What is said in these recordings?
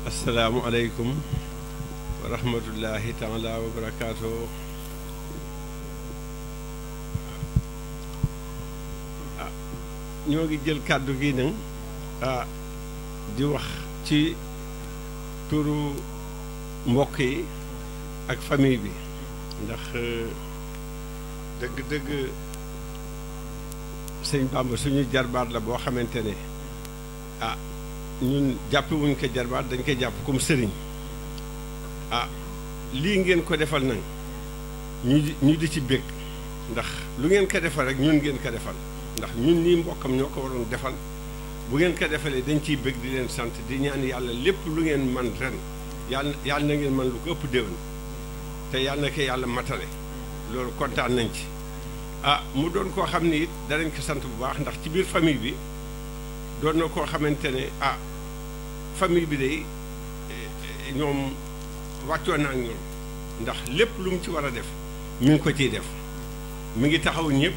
asalaamualeykum wa rahmatullahi taala wa barakaatu. ñoo ngi jël kàddu gi nag di wax ci turu mbokk yi ak famille bi ndax dëgg-dëgg sëñ Bamba suñu jarbaat la boo xamante ne ñun jàppe wuñ ko jarbaat dañ koy jàpp comme sëriñ lii ngeen ko defal nag ñu di ci bég ndax lu ngeen ko defal rek ñun ngeen ko defal ndax ñun nii mbokkam ñoo ko waroon defal bu ngeen ko defalee dañ ciy bég di leen sant di ñaan yàlla lépp lu ngeen man ren yàlla na ngeen man lu ko ëpp déwén te yàlla na ko yàlla matale loolu kontaan nañ ci mu doon koo xam ni it danañ ko sant bu baax ndax ci biir famille bi doon na koo xamante ne famille bi day ñoom wàccoon na ak ñoom ndax lépp lu mu ci war a def mi ngi ko ciy def mi ngi taxaw ñëpp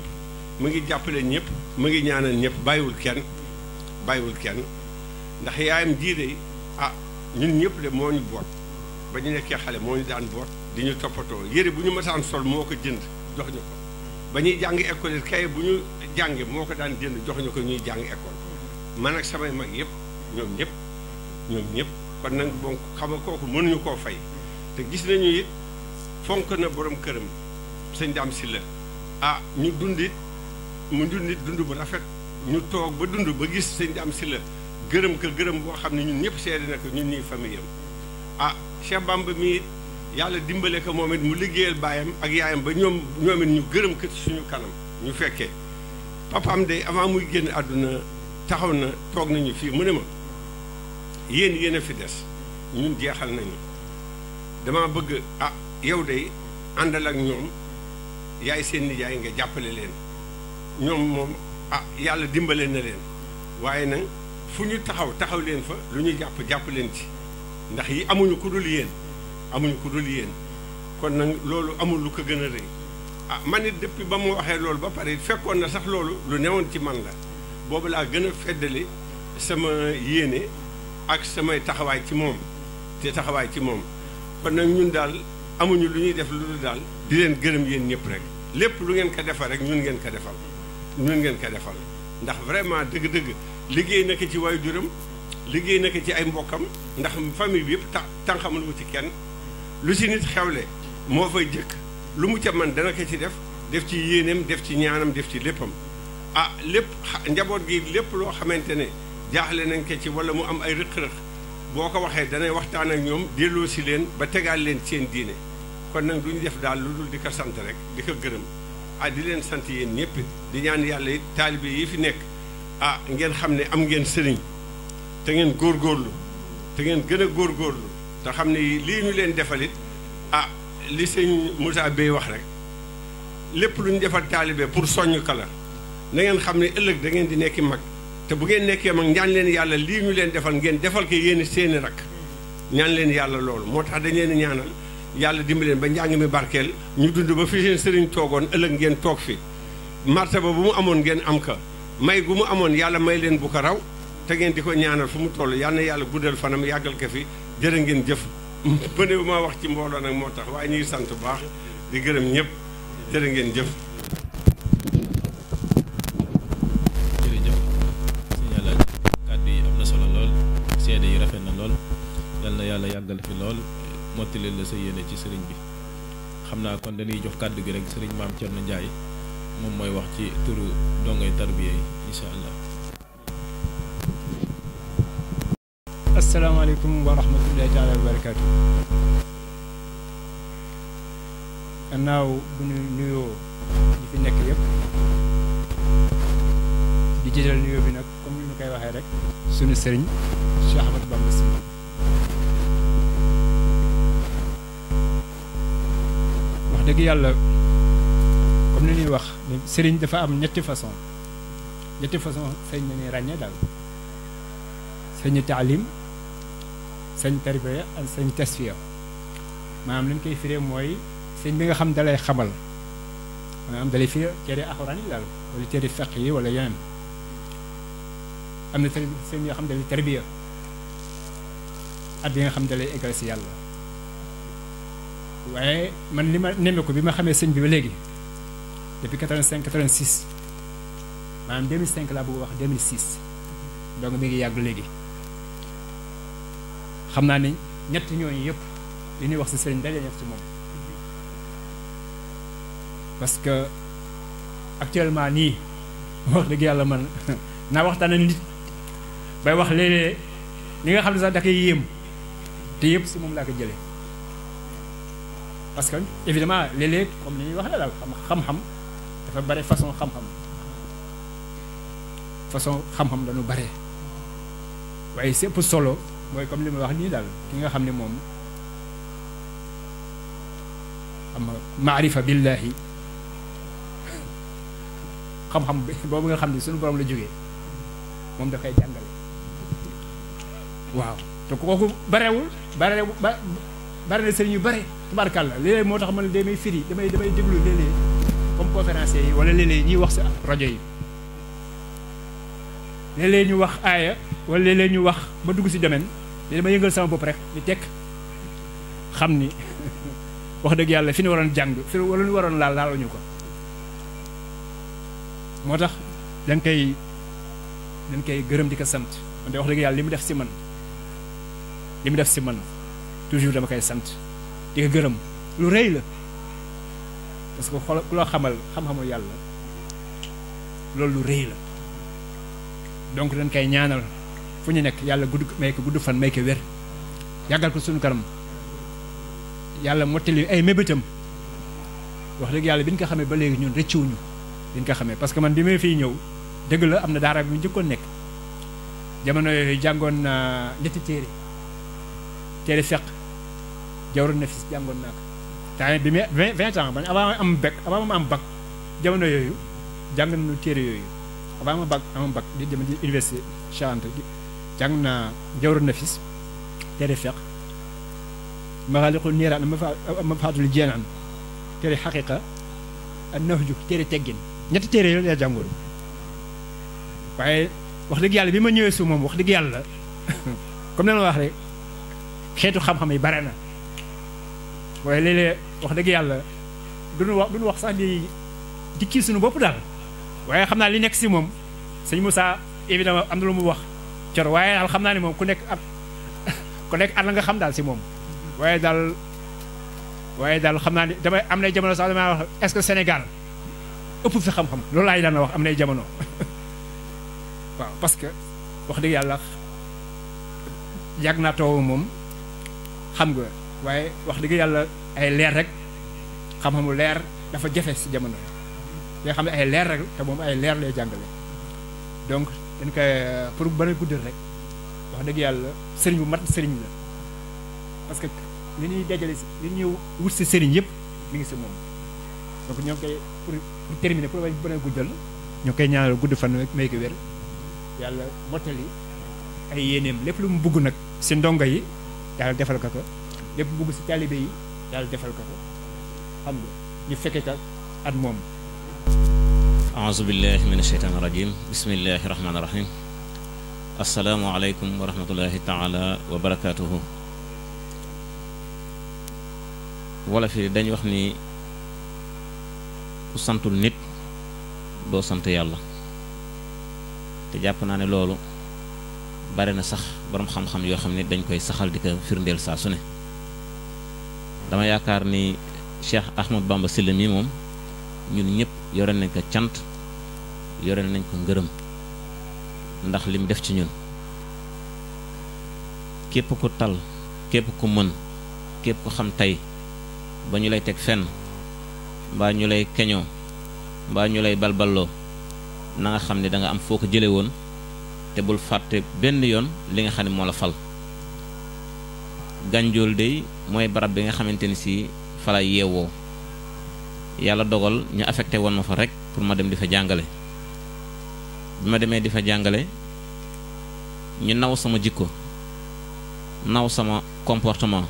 mu ngi jàppale ñëpp mu ngi ñaanal ñëpp bàyyiwul kenn ndax yaayam jii de ñun ñëpp de moo ñu boot ba ñu nekkee xale moo ñu daan boot di ñu toppatoo yére bu ñu masaan sol moo ko jënd jox ñu ko ba ñuy jàng école kay bu ñu jànge moo ko daan jënd jox ñu ko ñuy jàng école man ak samay mag yëpp ñoom ñëpp kon nag bon xam nga kooku mënuñu koo fay te gis nañu it fonk na borom këram sëñ Dame Sylla ñu dundit mu dundit dund bu rafet ñu toog ba dund ba gis sëñ Dame Sylla gërëm ko gërëm boo xam ne ñun ñëpp seede na ko ñun ñii famille am Cheikh Bamba mi it yàlla dimbale ko moom it mu liggéeyal baayam ak yaayam ba ñoom it ñu gërëm ko ci suñu kanam ñu fekkee papaam de avant muy génn àdduna taxaw na toog nañu fii mu ne ma yéen a fi des ñun jeexal nañu dama bëgg yow de àndal ak ñoom yaay seen nijaay nga jàppale leen ñoom moom yàlla dimbale na leen waaye nag fu ñu taxaw leen fa lu ñu jàpp leen ci ndax yi amuñu ku dul yéen kon nag loolu amul lu ko gën a rëy man it depuis ba mu waxee loolu ba pare fekkoon na sax loolu lu newoon ci man la boobu laa gën a feddali sama yéene ak samay taxawaay ci moom kon nag ñun daal amuñu lu ñuy def lu dul daal di leen gërëm yéen ñëpp rek lépp lu ngeen ko defal rek ñun ngeen ko defal ndax vraiment dëgg-dëgg liggéey na ko ci waajuram liggéey na ko ci ay mbokkam ndax famille bi yëpp tànqamul wu ci kenn lu ci nit xewle moo fay jëkk lu mu ca man dana ko ci def ci yéeneem def ci ñaanam def ci léppam lépp njaboot gi lépp loo xamante ne jaaxle nañ ko ci wala mu am ay rëq-rëq boo ko waxee danay waxtaan ak ñoom delloo si leen ba tegaal leen seen diine kon nag du ñu def daal lu dul di ko sant rek di ko gërëm di leen sant yéen ñëpp di ñaan yàlla it taalibe yi fi nekk ngeen xam ne am ngeen sëriñ te ngeen góorgóorlu te ngeen gën a góorgóorlu te xam ne lii ñu leen defalit li sëñ Moussa Bey wax rek lépp lu ñu defal taalibe pour soññ ka la na ngeen xam ne ëllëg da ngeen di nekki mag te bu ngeen nekkee mag ñaan leen yàlla lii ñu leen defal ngeen defal ko yéen seeni rak ñaan leen yàlla loolu moo tax dañ leen ñaanal yàlla dimbaleen ba njàng mi barkeel ñu dund ba fi seen sëriñ toogoon ëllëg ngeen toog fi martaba bu mu amoon ngeen am ka may gu mu amoon yàlla may leen bu ko raw te ngeen di ko ñaanal fu mu toll yal na yàlla guddal fanam yàggal ko fi jërë ngeen jëf bëne bu ma wax ci mbooloo nag moo tax waaye ñuy sant bu baax di gërëm ñëpp jërë ngeen jëf. jërëjëf sëñ Alaaji kàddu yi am na solo lool seede yi rafet na lool yal na yàlla yàggal fi lool mottali la sa yéene ci sëriñ bi xam naa kon dañuy jox kàddu gi rek sëriñ Maam Thierno Ndiaye moom mooy wax ci turu dongay tarbiya yi incha allah. asalaamaaleykum wa rahmatullahi taala wa barakaatu. gannaaw bu ñu nuyoo ñi fi nekk yëpp di jiital nuyoo bi nag comme ni ñu koy waxee rek sunu sëriñ Cheikh Ahmadou Bamba Sylla wax dëgg yàlla comme ni ñuy wax sëriñ dafa am ñetti façon sëñ na ni ràññee daal sëñ taalim sëñ tarbiya ak sëñ tasfiya maanaam li ñu koy firee mooy sëñ bi nga xam dalay xamal maanaam dalay firee téere alxuraan yi daal wala téere fiq yi wala yeneen am na sëñ yoo xam dalay tarbiya at bi nga xam ne da lay eggal si yàlla waaye man li ma nemmeeku bi ma xamee sëñ bi ba léegi depuis 85 86 maanaam 2005 laa bëgg wax 2006 donc mi ngi yàgg léegi xam naa ni ñett ñooñu yëpp li ñuy wax si sëriñ dalee ñett si moom parce que actuellement nii wax dëgg yàlla man naa waxtaan ak nit bay wax léeg-léeg li nga xam ne sax da koy yéem te yëpp si moom laa ko jëlee parce que évidemment léeg-léeg comme ni ñuy wax la daal xam-xam dafa bare façon xam-xam dañu bare waaye si ëpp solo mooy comme li ma wax nii daal ki nga xam ne moom am maarifa billahi xam-xam boobu nga xam ne suñu borom la jógee moom da koy jàngale waaw te kooku barewul bare na sëriñ yu bare tubaarkàlla léeg-léeg moo tax man damay firi damay déglu léeg-léeg comme conférencier yi wala léeg-léeg ñuy wax si rajo yi léeg-léeg ñu wax aaya wala léeg-léeg ñu wax ba dugg si domaine dama yëngal sama bopp rek di tekk xam ni wax dëgg yàlla fi ñu waroon jàng fi wala ñu waroon laaluñu ko moo tax dañ koy gërëm di ko sant man de wax dëgg yàlla li mu def si man toujours dama koy sant di ko gërëm lu rëy la parce que xool ku la xamal xam-xamu yàlla loolu lu rëy la donc dañ koy ñaanal fu ñu nekk yàlla may ko gudd fan may ko wér yàggal ko suñu kanam yàlla mottali ay mébétam wax dëgg yàlla bi ñu ko xamee ba léegi ñun rëccuwuñu bi ñu ko xamee parce que man bi may fiy ñëw dëgg la am na daara bi mu njëkkoon nekk jamono yooyu jàngoon naa ñetti téere feq jawru nafis jàngoon naa ko temps bi mais 20 ans avant ma am bac jamono yooyu jàng nañu téere yooyu avant ma am bac di dem di université Cheikh Anta jàng naa jawru nafis téere feq maxaaliqul niiraan ma faatul jeenaan téere xaqiqa ak nahju téere teggin ñetti téere yooyu la jàngoon waaye wax dëgg yàlla bi ma ñëwee su moom wax dëgg yàlla comme na wax rek xeetu xam-xam yi bare na waaye léeg-léeg wax dëgg yàlla duñu wax sax di kii suñu bopp daal waaye xam naa li nekk si moom sëñ Moussa évidemment am na lu mu wax cor waaye daal xam naa ne moom ku nekk at la nga xam daal si moom waaye daal xam naa ne damay am nay jamono sax damay wax est-ce que Sénégal ëpp fi xam-xam loolu laay daan wax am nay jamono waaw parce que wax dëgg yàlla yàgg naa toog moom xam nga waaye wax dëgg yàlla ay leer rek xam-xamu leer dafa jafe si jamono yoo xam ne ay leer rek te moom ay leer lay jàngale donc dañ koy pour bana guddal rek wax dëgg yàlla sëriñ bu mat sëriñ la parce que li ñuy dajale li ñuy wut si sëriñ yëpp mi ngi si moom donc ñoo ngi koy pour terminer pour bana guddal ñoo koy ñaanal gudd fan may ko wér yàlla mottali ay yéeneem lépp lu mu bugg nag si ndongo yi yàlla defal ko lépp bugg si taalibe yi yàlla defal ko xam nga ñu fekkee ka at moom aouzu billahi min asheytaan irajim bismillahi rahmaani rahim asalaamualeykum wa rahmatullahi taala wa barakatuhu wala fi dañ wax ni ku santul nit doo sant yàlla te jàpp naa ne loolu bare na sax boroom xam-xam yoo xam ne dañ koy saxal di ko firndeel saa su ne dama yaakaar ni Cheikh Ahmad Bamba Sylla mi moom ñun ñëpp yore nañ ko cant yore nañ ko ngërëm ndax lim def ci ñun képp ku tal képp ku mën képp ku xam tey ba ñu lay teg fenn mbaa ñu lay keñoo mbaa ñu lay balballoo na nga xam ne da nga am foo ko jële woon te bul fàtte benn yoon li nga xam ne moo la fal Gànjool dey mooy barab bi nga xamante ni si fa la yeewoo yàlla dogal ñu affecté woon ma fa rek pour ma dem di fa jàngale bi ma demee di fa jàngale ñu naw sama jikko naw sama comportement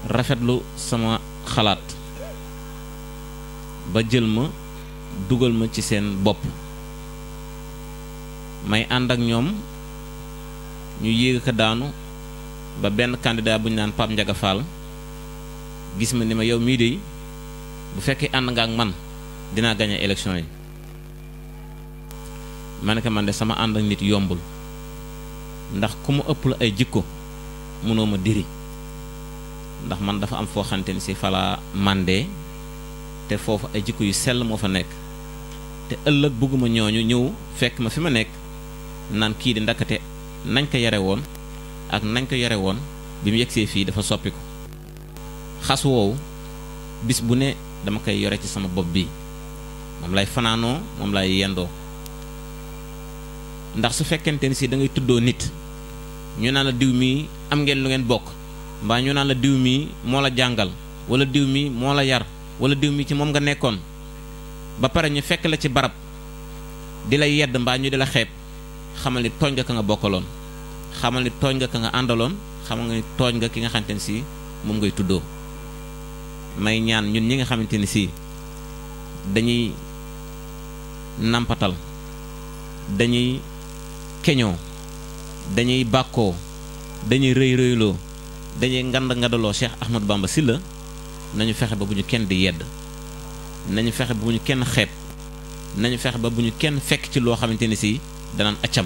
rafetlu sama xalaat ba jël ma dugal ma ci seen bopp may ànd ak ñoom ñu yéeg ko daanu ba benn candidat bu ñu naan Pape Ndiaga Fall gis ma ni ma yow mii de bu fekkee ànd nga ak man dinaa gagné élection yi ma ne ko man de sama ànd ak nit yombul ndax ku mu ëpp la ay jikko mënoo ma diri ndax man dafa am foo xamante ni si falaa mandee te foofu ay jikko yu sell moo fa nekk te ëllëg bëgguma ñooñu ñëw fekk ma fi ma nekk naan kii di ndakate nañ ko yare woon ak nañ ko yare woon bi mu yegsee fii dafa soppi ko xas woowu bis bu ne dama koy yore ci sama bopp bi moom lay fanaanoo moom lay yendoo ndax su fekkente ni si da ngay tuddoo nit ñu naan la diw mii am ngeen lu ngeen bokk mbaa ñu naan la diw mii moo la jàngal wala diw mii moo la yar wala diw mii ci moom nga nekkoon ba pare ñu fekk la ci barab di la yedd mbaa ñu di la xeeb xamal ni tooñ nga ka nga bokkaloon xamal ni tooñ nga ka nga àndaloon xamal nga ni tooñ nga ki nga xamante ni si moom ngay tuddoo may ñaan ñun ñi nga xamante ni si dañuy nampatal dañuy keñoo dañuy bàkkoo dañuy rëy rëyloo dañuy ngand ngandaloo Cheikh Ahmadou Bamba Sylla nañu fexe ba bu ñu kenn di yedd nañu fexe ba bu ñu kenn xeeb nañu fexe ba bu ñu kenn fekk ci loo xamante ni si danaan accam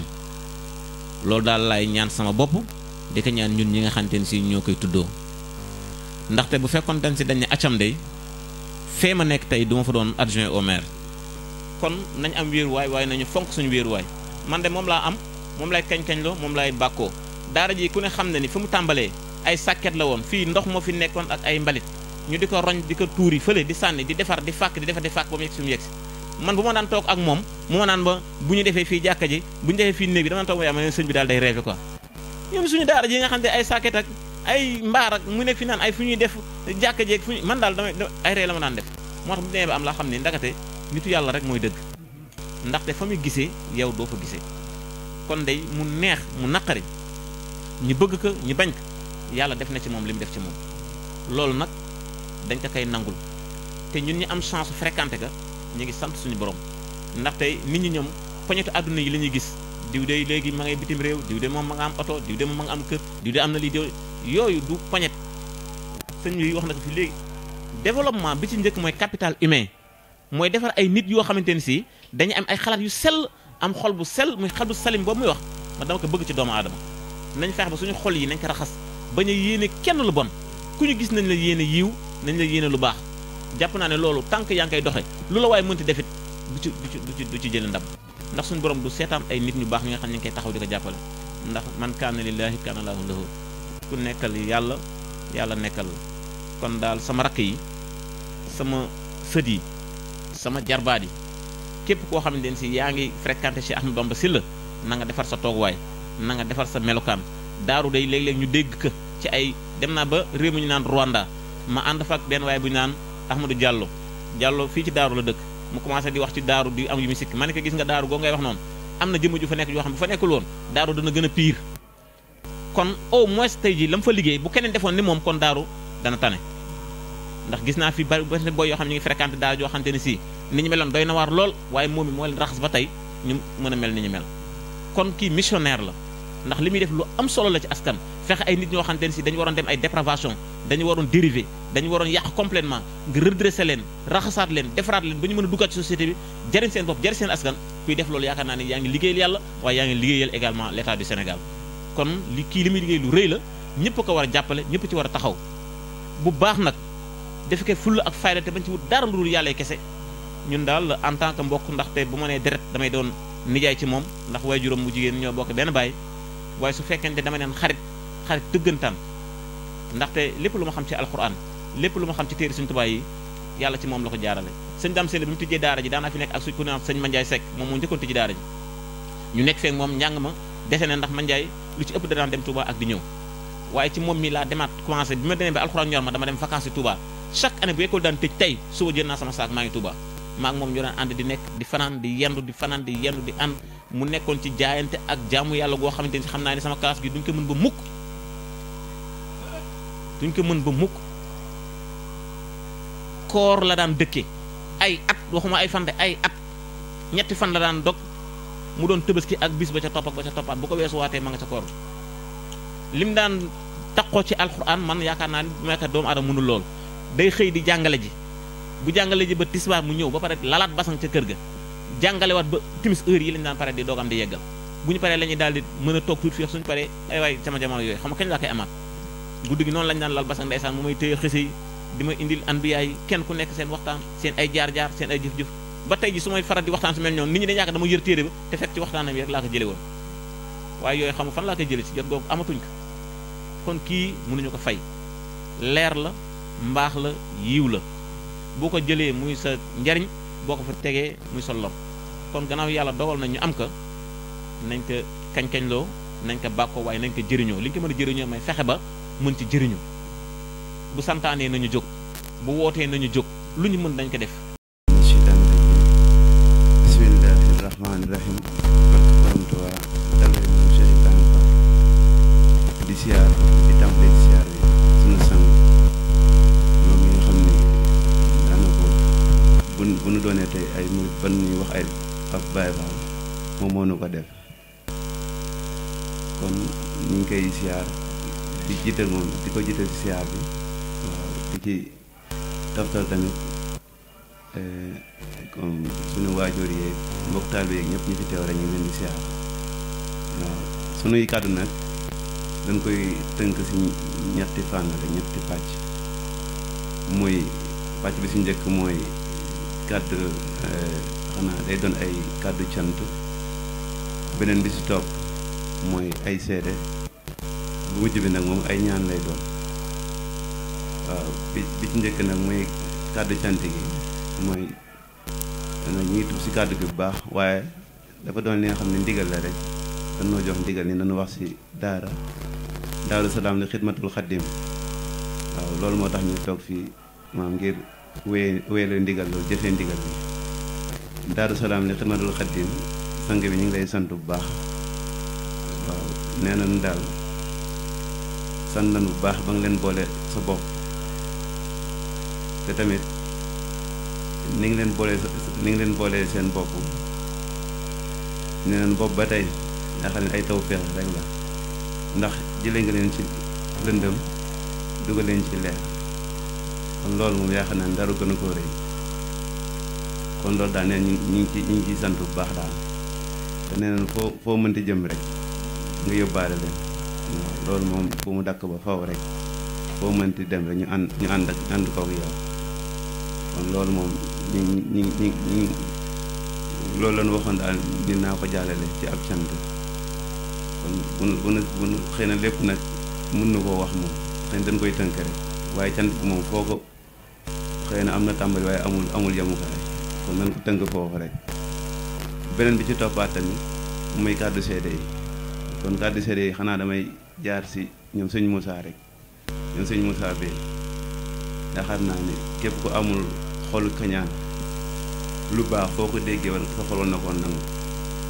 loolu daal laay ñaan sama bopp di ko ñaan ñun ñi nga xamante ni si ñoo koy tuddoo ndaxte bu fekkoon ten si dañ ne accam day fee ma nekk tey duma fa doon adjoint au maire kon nañ am wéeruwaay waaye nañu fonk suñu wéeruwaay man de moom laa am moom lay kañ-kañloo moom lay bàkkoo daara ji ku ne xam ne ni fi mu tàmbalee ay sàkket la woon fii ndox moo fi nekkoon ak ay mbalit ñu di ko roñ di ko tuuri fële di sànni di defar di fàkk di defar di fàkk ba mu yegg si mu yegg si man bu ma daan toog ak moom mu ma naan ba bu ñu defee fii jàkka ji bu ñu defee fii néeg bi dama daan toog ma ne sëñ bi daal day rêvé quoi ñoom suñu daara ji nga xam ne ay sàkket ak ay mbaar ak mu nekk fi naan ay fu ñuy def jàkka jeeg fu man daal damay ay ree la ma daan def moo tax bu demee ba am laa xam ne ndakate nitu yàlla rek mooy dëgg ndaxte fa muy gisee yow doo fa gisee kon day mu neex mu naqari ñu bëgg ko ñu bañ ko yàlla def na ci moom li mu def ci moom loolu nag dañ ko koy nangul te ñun ñi am chance fréquenté ka ñu ngi sant suñu borom ndaxte nit ñi ñoom poñetu àdduna yi la ñuy gis diw de léegi ma ngay bitim réew diw de moom ma nga am oto diw de moom ma nga am kër diw de am na lii de yooyu du poñet sëñ bi wax na ko fi léegi développement bi ci njëkk mooy capital humain mooy defar ay nit yoo xamante ni si dañu am ay xalaat yu sell am xol bu sell muy xal bu salim boobu muy wax ma dama ko bëgg ci doomu aadama nañ feex ba suñu xol yi nañ ko raxas bañ a yéene kenn lu bon ku ñu gis nañ la yéene yiiw nañ la yéene lu baax jàpp naa ne loolu tànk yaa ngi koy doxe lu la waaye mënti defit du ci jële ndam ndax suñu borom du seetaan ay nit ñu baax ñi nga xam ne ñu ngi koy taxaw di ko jàppale ndax man kaana lillaahi kaana laahu lahu ku nekkal yàlla yàlla nekkal kon daal sama rakk yi sama sët yi sama jarbaat yi képp koo xamante ne si yaa ngi fréquenté Cheikh Ahmadou Bamba Sylla na nga defar sa tooguwaay na nga defar sa melokaan daaru day léeg-léeg ñu dégg ko ci ay dem naa ba réew mi ñu naan Rwanda ma ànd fa ak benn waaye bu ñu naan Ahmadou Diallo fii ci daaru la dëkk mu commencé di wax ci daaru di am yu mu sikk ma ne ko gis nga daaru goo ngay wax noonu am na jëmm ju fa nekk yoo xam ne bu fa nekkul woon daaru dana gën a pire kon au moins tey jii la mu fa liggéey bu keneen defoon ni moom kon daaru dana tane ndax gis naa fi bari booy yoo xam ne ñu ngi fréquenté daara joo xamante ne si ni ñu meloon doy na waar lool waaye moom mi moo leen raxas ba tey ñu mën a mel ni ñu mel kon kii missionnaire la ndax li muy def lu am solo la ci askan fexe ay nit ñoo xamante ne si dañu waroon dem ay dépravation dañu waroon dérivé dañu waroon yàq complètement nga redressé leen raxasaat leen defaraat leen ba ñu mën a duggaat ci société bi jariñ seen bopp jariñ seen askan kuy def loolu yaakaar naa ne yaa ngi liggéeyal yàlla waaye yaa ngi liggéeyal également l' état du Sénégal kon li muy liggéey lu rëy la ñëpp ko war a jàppale ñëpp ci war a taxaw bu baax nag def ko fulla ak fayda te bañ ci wut dara lu dul yàlla kese ñun daal en tant que mbokk ndaxte bu ma nee deret damay doon nijaay ci moom ndax waajuram mu jigéen ñoo bokk benn baay waaye su fekkente dama neen xarit dëggantaan ndaxte lépp lu ma xam ci alquran lépp lu ma xam ci téere Sëñ Tuubaa yi yàlla ci moom la ko jaarale sëñ Dame Sène bi mu tijjee daara ji daanaa fi nekk ak ku naan sëñ Mandiaye Seck moom moo njëkkoon tijji daara ji ñu nekk feek moom njàng ma dese ne ndax Mandiaye lu ci ëpp danaan dem Touba ak di ñëw waaye ci moom mi laa demaat commencé bi ma demee ba alquran ñor ma dama dem vacances Touba chaque année bu école daan tëj tey suba jël naa sama saak maa ngi Touba maa ak moom ñoo daan ànd di nekk di fanaan di yendu di fanaan di yendu di ànd mu nekkoon ci jaayante ak jaamu yàlla goo xamante ni xam naa ne sama classe gi duñ ko mën ba mukk koor la daan dëkke ay at waxuma ay fan de ay at ñetti fan la daan dog mu doon tëbaski ak bis ba ca topp ak ba ca toppaat bu ko weesu waatee ma nga ca koor lim daan taxoo ci alxuraan man yaakaar naa ni bu nekk doomu aadama mënul lool day xëy di jàngale ji bu jàngale ji ba tisbaar mu ñëw ba pare lalaat basang ca kër ga jàngalewaat ba timis heure yi lañu daan pare di doogam di yeggal bu ñu paree la ñuy daal di mën a toog tuuti fii suñu paree ay waay sama jamono yooyu xam nga kañ laa koy amaat guddi gi noonu lañu daan lal basang ndeysaan mu may téye xëse yi di ma indil anbiya yi kenn ku nekk seen waxtaan seen ay jaar-jaar seen ay jëf-jëf ba tey ji su may faral di waxtaan su mel ñoom nit ñi dañu yaakaar dama yër téere ba te fekk ci waxtaanam yi rek laa ko jële woon waaye yooyu xam nga fan laa koy jële ci jot googu amatuñ ko kon kii mënuñu ko fay leer la mbaax la yiw la boo ko jëlee muy sa njariñ boo ko fa tegee muy sa lor kon gannaaw yàlla dogal na ñu am ko nañ ko kañ-kañ loo nañ ko bàkkoo waaye nañ ko jëriñoo li ñu ko mën a jëriñoo may fexe ba mën ci jëriñu bu santaanee nañu jóg bu wootee nañu jóg lu ñu mën dañ ko def bismillahi rahmaani rahim barke borom Tuubaa dalay moom Cheikh Ibrahima Fall di siyaar di tàmbalee di siyaar bi sunu sang moom mi nga xam ni daanaka bu nu doonee tey ay murit ban ñuy wax ay ab Baay Faal moom moo nu ko def kon ñu ngi koy siyaar di jiital moom di ko jiital ci siyaar bi waaw di ci taftal tamit comme suñu waajur yeeg mbokk taal yeeg ñëpp ñu fi teew rek ñu ngi leen di siyaar waaw sunuy kàddu nag dañ koy tënk ci ñetti fànn rek ñetti pàcc muy pàcc bi ci njëkk mooy kàddu xanaa day doon ay kàddu cant beneen bi ci topp mooy ay seede bu mujj bi nag moom ay ñaan lay doon waaw bi ci njëkk nag mooy kàddu cant gi mooy ñu ngi tudd ci kàddu gi bu baax waaye dafa doon li nga xam ne ndigal la rek dañoo jox ndigal ni nañu wax ci Daaru Salaam li xidmatul xaddim waaw loolu moo tax ñu toog fii maam ngir wéyale ndigal loolu jëfee ndigal bi Daaru Salaam li xidmatul xaddim sang bi ñu ngi lay sant bu baax waaw nee nañu daal sant nañu bu baax ba nga leen boole sa bopp te tamit ni ngi leen boolee seen bopp nee nañu bopp ba tey nga xam ne ay taw feex rek la ndax jëlee nga leen ci lëndëm dugal leen ci leer kon loolu moom yaakaar naa ne dara gën a ko rëy kon loolu daal nee ñu ngi ciy sant bu baax daal te nee nañu foo mënti jëm rek nga yóbbaale leen loolu moom fu mu dakk ba faw rek foo mënti dem rek ñu ànd kook yow kon loolu moom ñu loolu lañu waxoon daal dinaa ko jàllale ci ab cant kon bu xëy na lépp nag mën na koo wax moom xëy na dañ koy tënk rek waaye cant bi moom foo ko xëy na am na tàmbali waaye amul yemukaay kon nañ ko tënk foofu rek beneen bi ci toppaat tamit muy kàddu seede yi kon kàddu seede yi xanaa damay jaar si ñoom sëñ Moussa rek ñoom sëñ Moussa bi yaakaar naa ne képp ku amul xolu kañaan lu baax foo ko déggee wala sa xol na ko nangu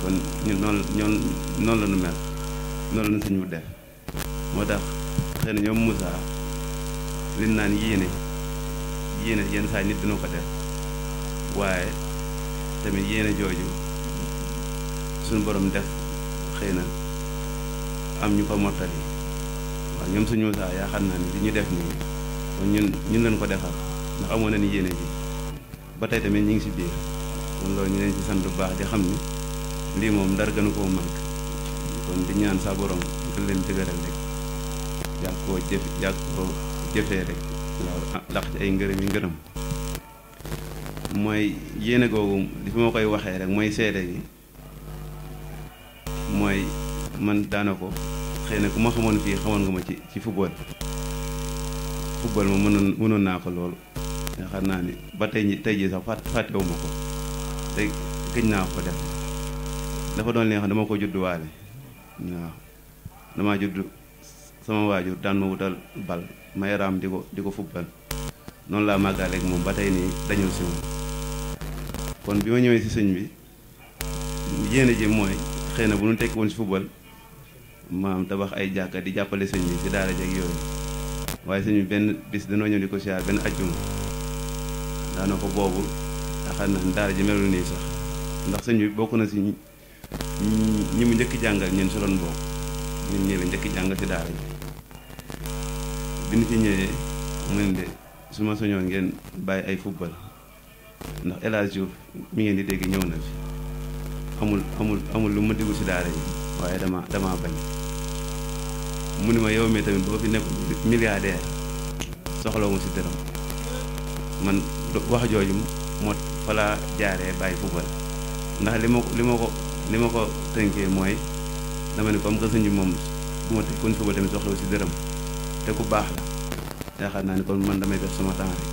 kon ñun noonu la nu mel noonu la nu sëñ bu def moo tax xëy na ñoom Moussa li naan yéene yenn saa nit dina ko def waaye tamit yéene jooju suñu borom def xëy na am ñu ko mottali waaw ñoom suñu Moussa yaakaar naa ni li ñu def nii kon ñun lañ ko defal ndax amoon na ni yéene ji ba tey tamit ñu ngi si biir kon loolu ñu leen ci sant bu baax di xam ni lii moom dara gënu koo manque kon di ñaan sa borom gën leen dëgëral rek yàgg koo jëfee rek waaw ndax ci ay ngërëm mooy yéene googu li fi ma koy waxee rek mooy seede gi mooy man daana ko xëy na ku ma xamoon fii xamoon nga ma ci football moom mënoon naa ko loolu yaakaar naa ni ba tey jii sax fàttewu ma ko te gëj naa ko def dafa doon li nga xam dama ko judduwaale waaw damaa judd sama waajur daan ma wutal bal ma yaraam di ko football noonu laa màggaaleeg moom ba tey nii dañul si moom kon bi ma ñëwee si sëñ bi yéene ji mooy xëy na bu ñu tekki woon si football maam tabax ay jàkka di jàppale sëñ bi si daara jeeg yooyu waaye sëñ bi benn bis dañoo ñëw di ko siyaar benn ajjuma daana ko boobu yaakaar naa daara ji melul nii sax ndax sëñ bi bokk na si ñi mu njëkk jàngal ñun si ron bokk ñun ñii la njëkk jàngal si daara ji bi ñu fi ñëwee mu ne de su ma soñoon ngeen bàyyi ay football ndax El Hadj Diouf mi ngeen di dégg ñëw na fi amul lu ma déglu si daara yi waaye damaa bañ mu ni ma yow mi tamit boo fi nekk milliardaire soxlawu ma si dërëm man wax jooju moo fa laa jaaree bàyyi football ndax li ma ko tënkee mooy dama ne comme que sëñ bi moom bu ma teg kon football tamit soxlawu si dërëm te ku baax la yaakaar naa ni kon man damay def sama temps rek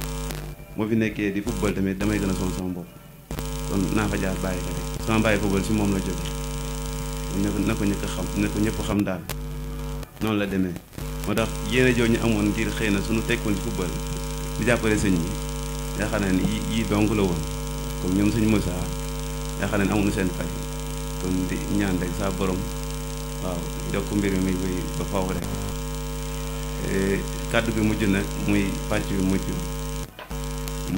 moo fi nekkee di football tamit damay gën a sonn sama bopp kon naa fa jaar bàyyi ko rek sama bàyyi football si moom la jóge na ko ñëpp xam ne ko ñëpp xam daal noonu la demee moo tax yéene joo ñu amoon ngir xëy na suñu tekkoon ci football di jàppale sëñ bi yaakaar naa ni yii donc la woon comme ñoom sëñ Moussa yaakaar naa ni amuñu seen fay kon di ñaan rek saa borom waaw yokk mbir mi muy wéy ba faw rek kàddu gi mujj nag muy pàcc bi mujj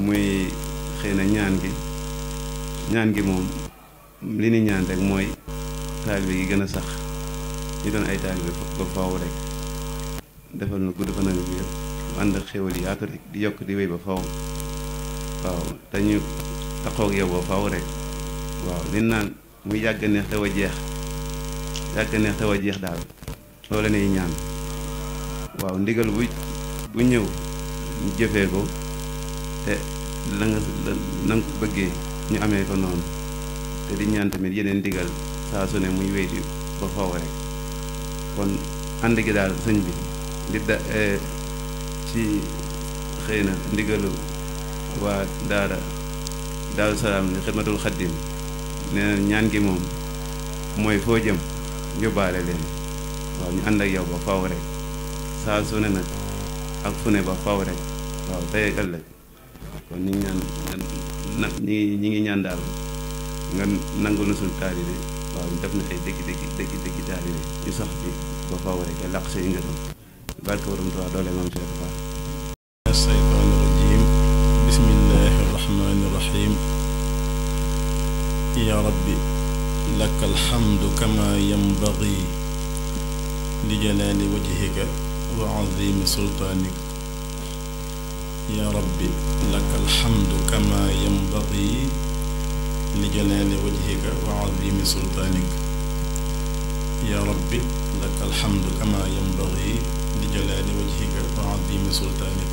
muy xëy na ñaan gi moom li ni ñaan rek mooy taalibe gi gën a sax ñu doon ay taalibe ba faw rek defal na gudd fan ak wér ànd ak xéwal yaatu rek di yokk di wéy ba faw waaw te ñu taxoog yow ba faw rek waaw li naan muy yàgg neex taw a jeex daal loolu la ñuy ñaan waaw ndigal bu ñëw ñu jëfee ko te la nga ko bëggee ñu amee ko noonu te di ñaan tamit yeneen ndigal saa su ne muy wéy di ba faw rek kon ànd gi daal sëñ bi di ci xëy na ndigalu waa Daaru Salaam ni Xidmatul Xaddim nee na ñaan gi moom mooy foo jëm yóbbaale leen waaw ñu ànd ak yow ba faw rek saa su ne nag ak fu ne ba faw rek waaw tey ak ëllëg kon ñu ngi ñi ngi ñaan daal nga nangul na suñu taalibe waaw ñu def na ay dëgg taalibe ñu sax bi ba faw rek te làq say ngërëm barke waram tuwaa doole maam Cheikh Fall الشيطان الرجيم بسم الله الرحمن الرحيم يا ربي لك الحمد كما ينبغي لجلال وجهك وعظيم سلطانك يا ربي لك الحمد كما ينبغي لجلال وجهك وعظيم سلطانك يا ربي لك الحمد كما ينبغي لجلال وجهك وعظيم سلطانك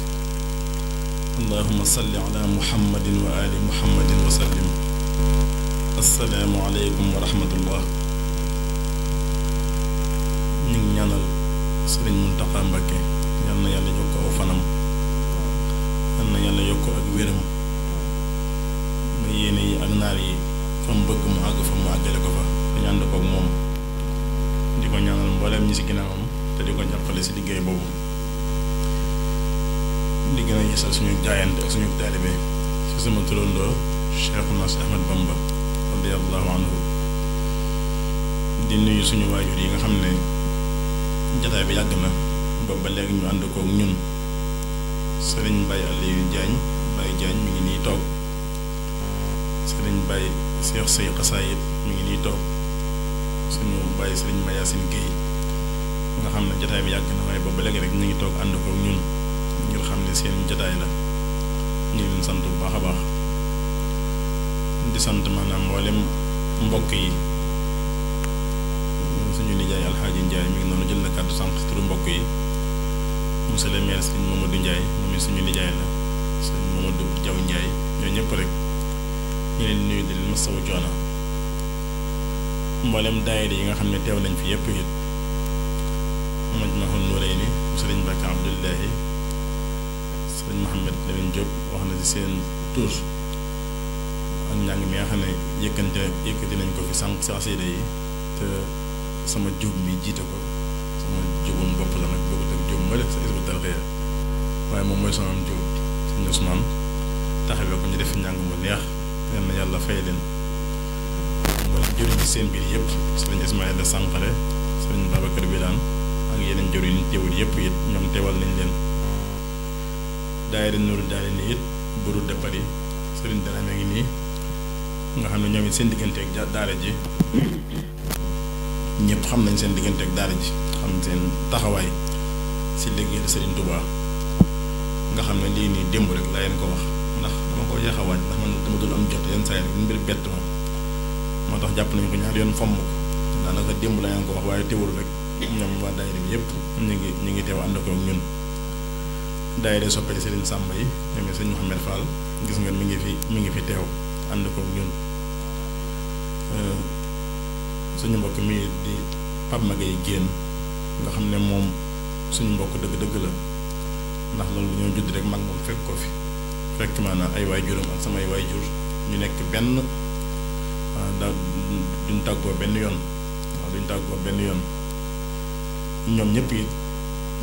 اللهم صل على محمد وآل محمد وسلم السلام عليكم ورحمة الله ñu ngi ñaanal Sëriñ Muntaxa Mbakke yal na yàlla yokk aw fanam yal na yàlla yokk ak wéram nga yéene yi ak naar yi fa mu bëgg mu àgg fa mu àggale ko fa dañu ànd koog moom di ko ñaanal mbooleem ñi si ginnaawam te di ko jàppale si liggéey boobu di gën a yeesal suñu jaayante ak suñu taalibe ci sama turandoo Cheikhuna Ahmad Bamba radiyallahu anhu di nuyu suñu waajur yi nga xam ne jataay bi yàgg na boobu ba léegi ñu ànd koog ñun sëriñ Baye Aliou Diagne Baye Diagne mi ngi nii toog sëriñ Baye Cheikh Sey Xasaayit mi ngi nii toog suñu Baye sëriñ Mayacine Guèye nga xam ne jataay bi yàgg na waaye boobu ba léegi rek ñu ngi toog ànd koog ñun ngir xam ne seen jataay la ñu leen sant bu baax a baax di sant maanaam mboolem mbokk yi suñu nijaay Alxaaji Njaay mi ngi noonu jël na kàddu sànq turu mbokk yi monsieur le maire sëñ Mamadou Ndiaye moom it suñu nijaay la sëñ Mamadou Diaw Ndiaye ñoo ñëpp rek ñu leen nuyu di leen masawu coono mboolem daayira yi nga xam ne teew nañ fi yëpp it Majmahun Nurayni sëriñ Mbàkke Abdullahi sëriñ Mouhamed Lamine Diop wax na ci seen tur ak njàng mi nga xam ne yëkkati nañ ko fi sànq si xasida yi te sama jóob mi jiite ko sama jóobum bopp la nag bokkut ak jóob ma def sa Hizbut Tarqiyyah waaye moom mooy sama am jóob sëñ Ousmane taxawee ko ñu def njàng mu neex yal na yàlla fay leen wala jëriñ ci seen biir yëpp sëriñ Ismaïla Sànqare sëriñ Babacar Bilane ak yeneen jëriñ ñu teewul yëpp it ñoom teewal nañ leen daayira Nuuru Daarayni it Bureau de Paris sëriñ Dramé ngi nii nga xam ne ñoom it seen diggante ak daara ji ñëpp xam nañ seen diggante ak daara ji xam seen taxawaay si liggéeyal Serigne Touba nga xam ne lii nii démb rek laa leen ko wax ndax dama ko yéex a waaj ndax man dama dul am jot yenn saa yi rek mbir bett ma moo tax jàpp nañu ko ñaari yoon fomm ko daanaka démb laa leen ko wax waaye teewul rek ñoom waa daayira bi yëpp ñu ngi teew ànd ko ak ñun daayira soppali Serigne Samba yi ñoom it sëñ Mouhamed Fall gis nga mi ngi fi teew ànd ko ak ñun suñu mbokk mi di Pape Magaye Guène nga xam ne moom suñu mbokk dëgg-dëgg la ndax loolu ñoo judd rek mag moom fekk ko fi fekk maanaam ay waajuram ak samay waajur ñu nekk benn duñ tàggoo benn yoon waaw duñ tàggoo benn yoon ñoom ñëpp it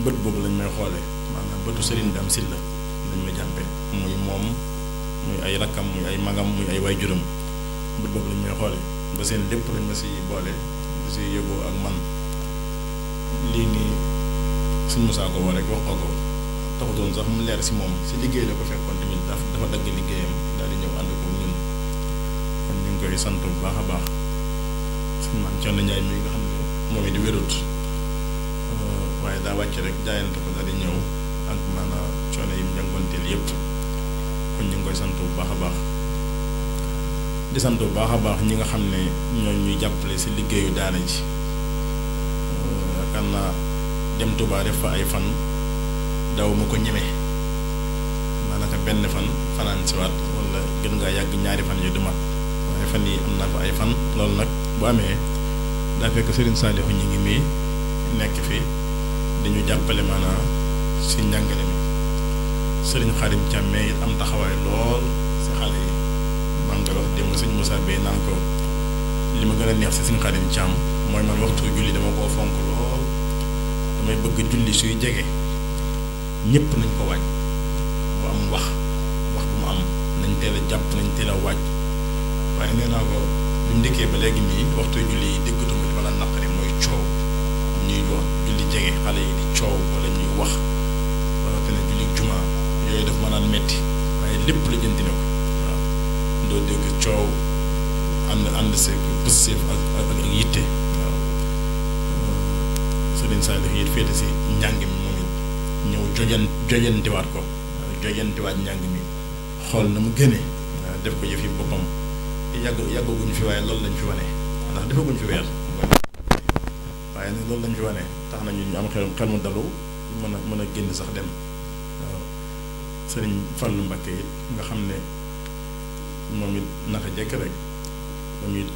bët boobu lañ may xoolee maanaam bëtu Serigne Dame Sylla lañ may jàppee muy moom muy ay rakkam muy ay magam muy ay waajuram bët boobu lañ may xoolee ba seen lépp lañ ma si boole di si yëgoo ak man lii nii suñ Moussa ko woo rek wax ko taxutoon sax mu leer si moom si liggéey la ko fekkoon tamit dafa dagg liggéeyam daal di ñëw ànd ko ñun kon ñu ngi koy sant bu baax a baax suñ man Thierno Ndiaye mi nga xam ne moom it di wérut waaye daa wàcc rek jaayante ko daal di ñëw ak maanaam coono yi mu jànkonteel yëpp kon ñu ngi koy sant bu baax a baax di sant bu baax a baax ñi nga xam ne ñoo ñuy jàppale si liggéeyu daara ji yaakaar naa dem Touba def fa ay fan daw ma ko ñeme daanaka benn fan fanaan si waat wala gën ngaa yàgg ñaari fan yu du mat waaye fan yi am naa fa ay fan loolu nag bu amee daa fekk Serigne Saliou ñi ngi mii nekk fi dañu jàppale maanaam si njàngale mi Serigne Khadim Thiamé it am taxawaay lool si xale yi maa ngi koy wax démb sëñ Moussa Bey naan ko li ma gën a neex si Serigne Khadim Thiam mooy man waxtu julli dama koo fonk lool damay bëgg julli suy jege ñëpp nañ ko waaj bu am wax bu mu am nañ teel a jàpp nañ teel a waaj waaye nee naa ko bu ñu dikkee ba léegi nii waxtu julli yi déggatuma li ma la naqari mooy coow ñuy wax julli jege xale yi di coow wala ñuy wax rawatina julli juma yooyu daf ma naan metti waaye lépp la jënti ne ko waaw doo dégg coow ànd seeg pësseef ak yitte waaw Serigne Saliou it féete si njàng mi moom it ñëw jojantiwaat ko jojantiwaat njàng mi xool na mu gënee def ko yëf yi boppam yàggaguñ fi waaye loolu lañ fi wane ndax defaguñ fi weer waaye nag loolu lañ fi wane tax na ñu am xel mu dalu mën a génn sax dem waaw sëriñ Fallou Mbacké it nga xam ne moom it naka jekk rek moom it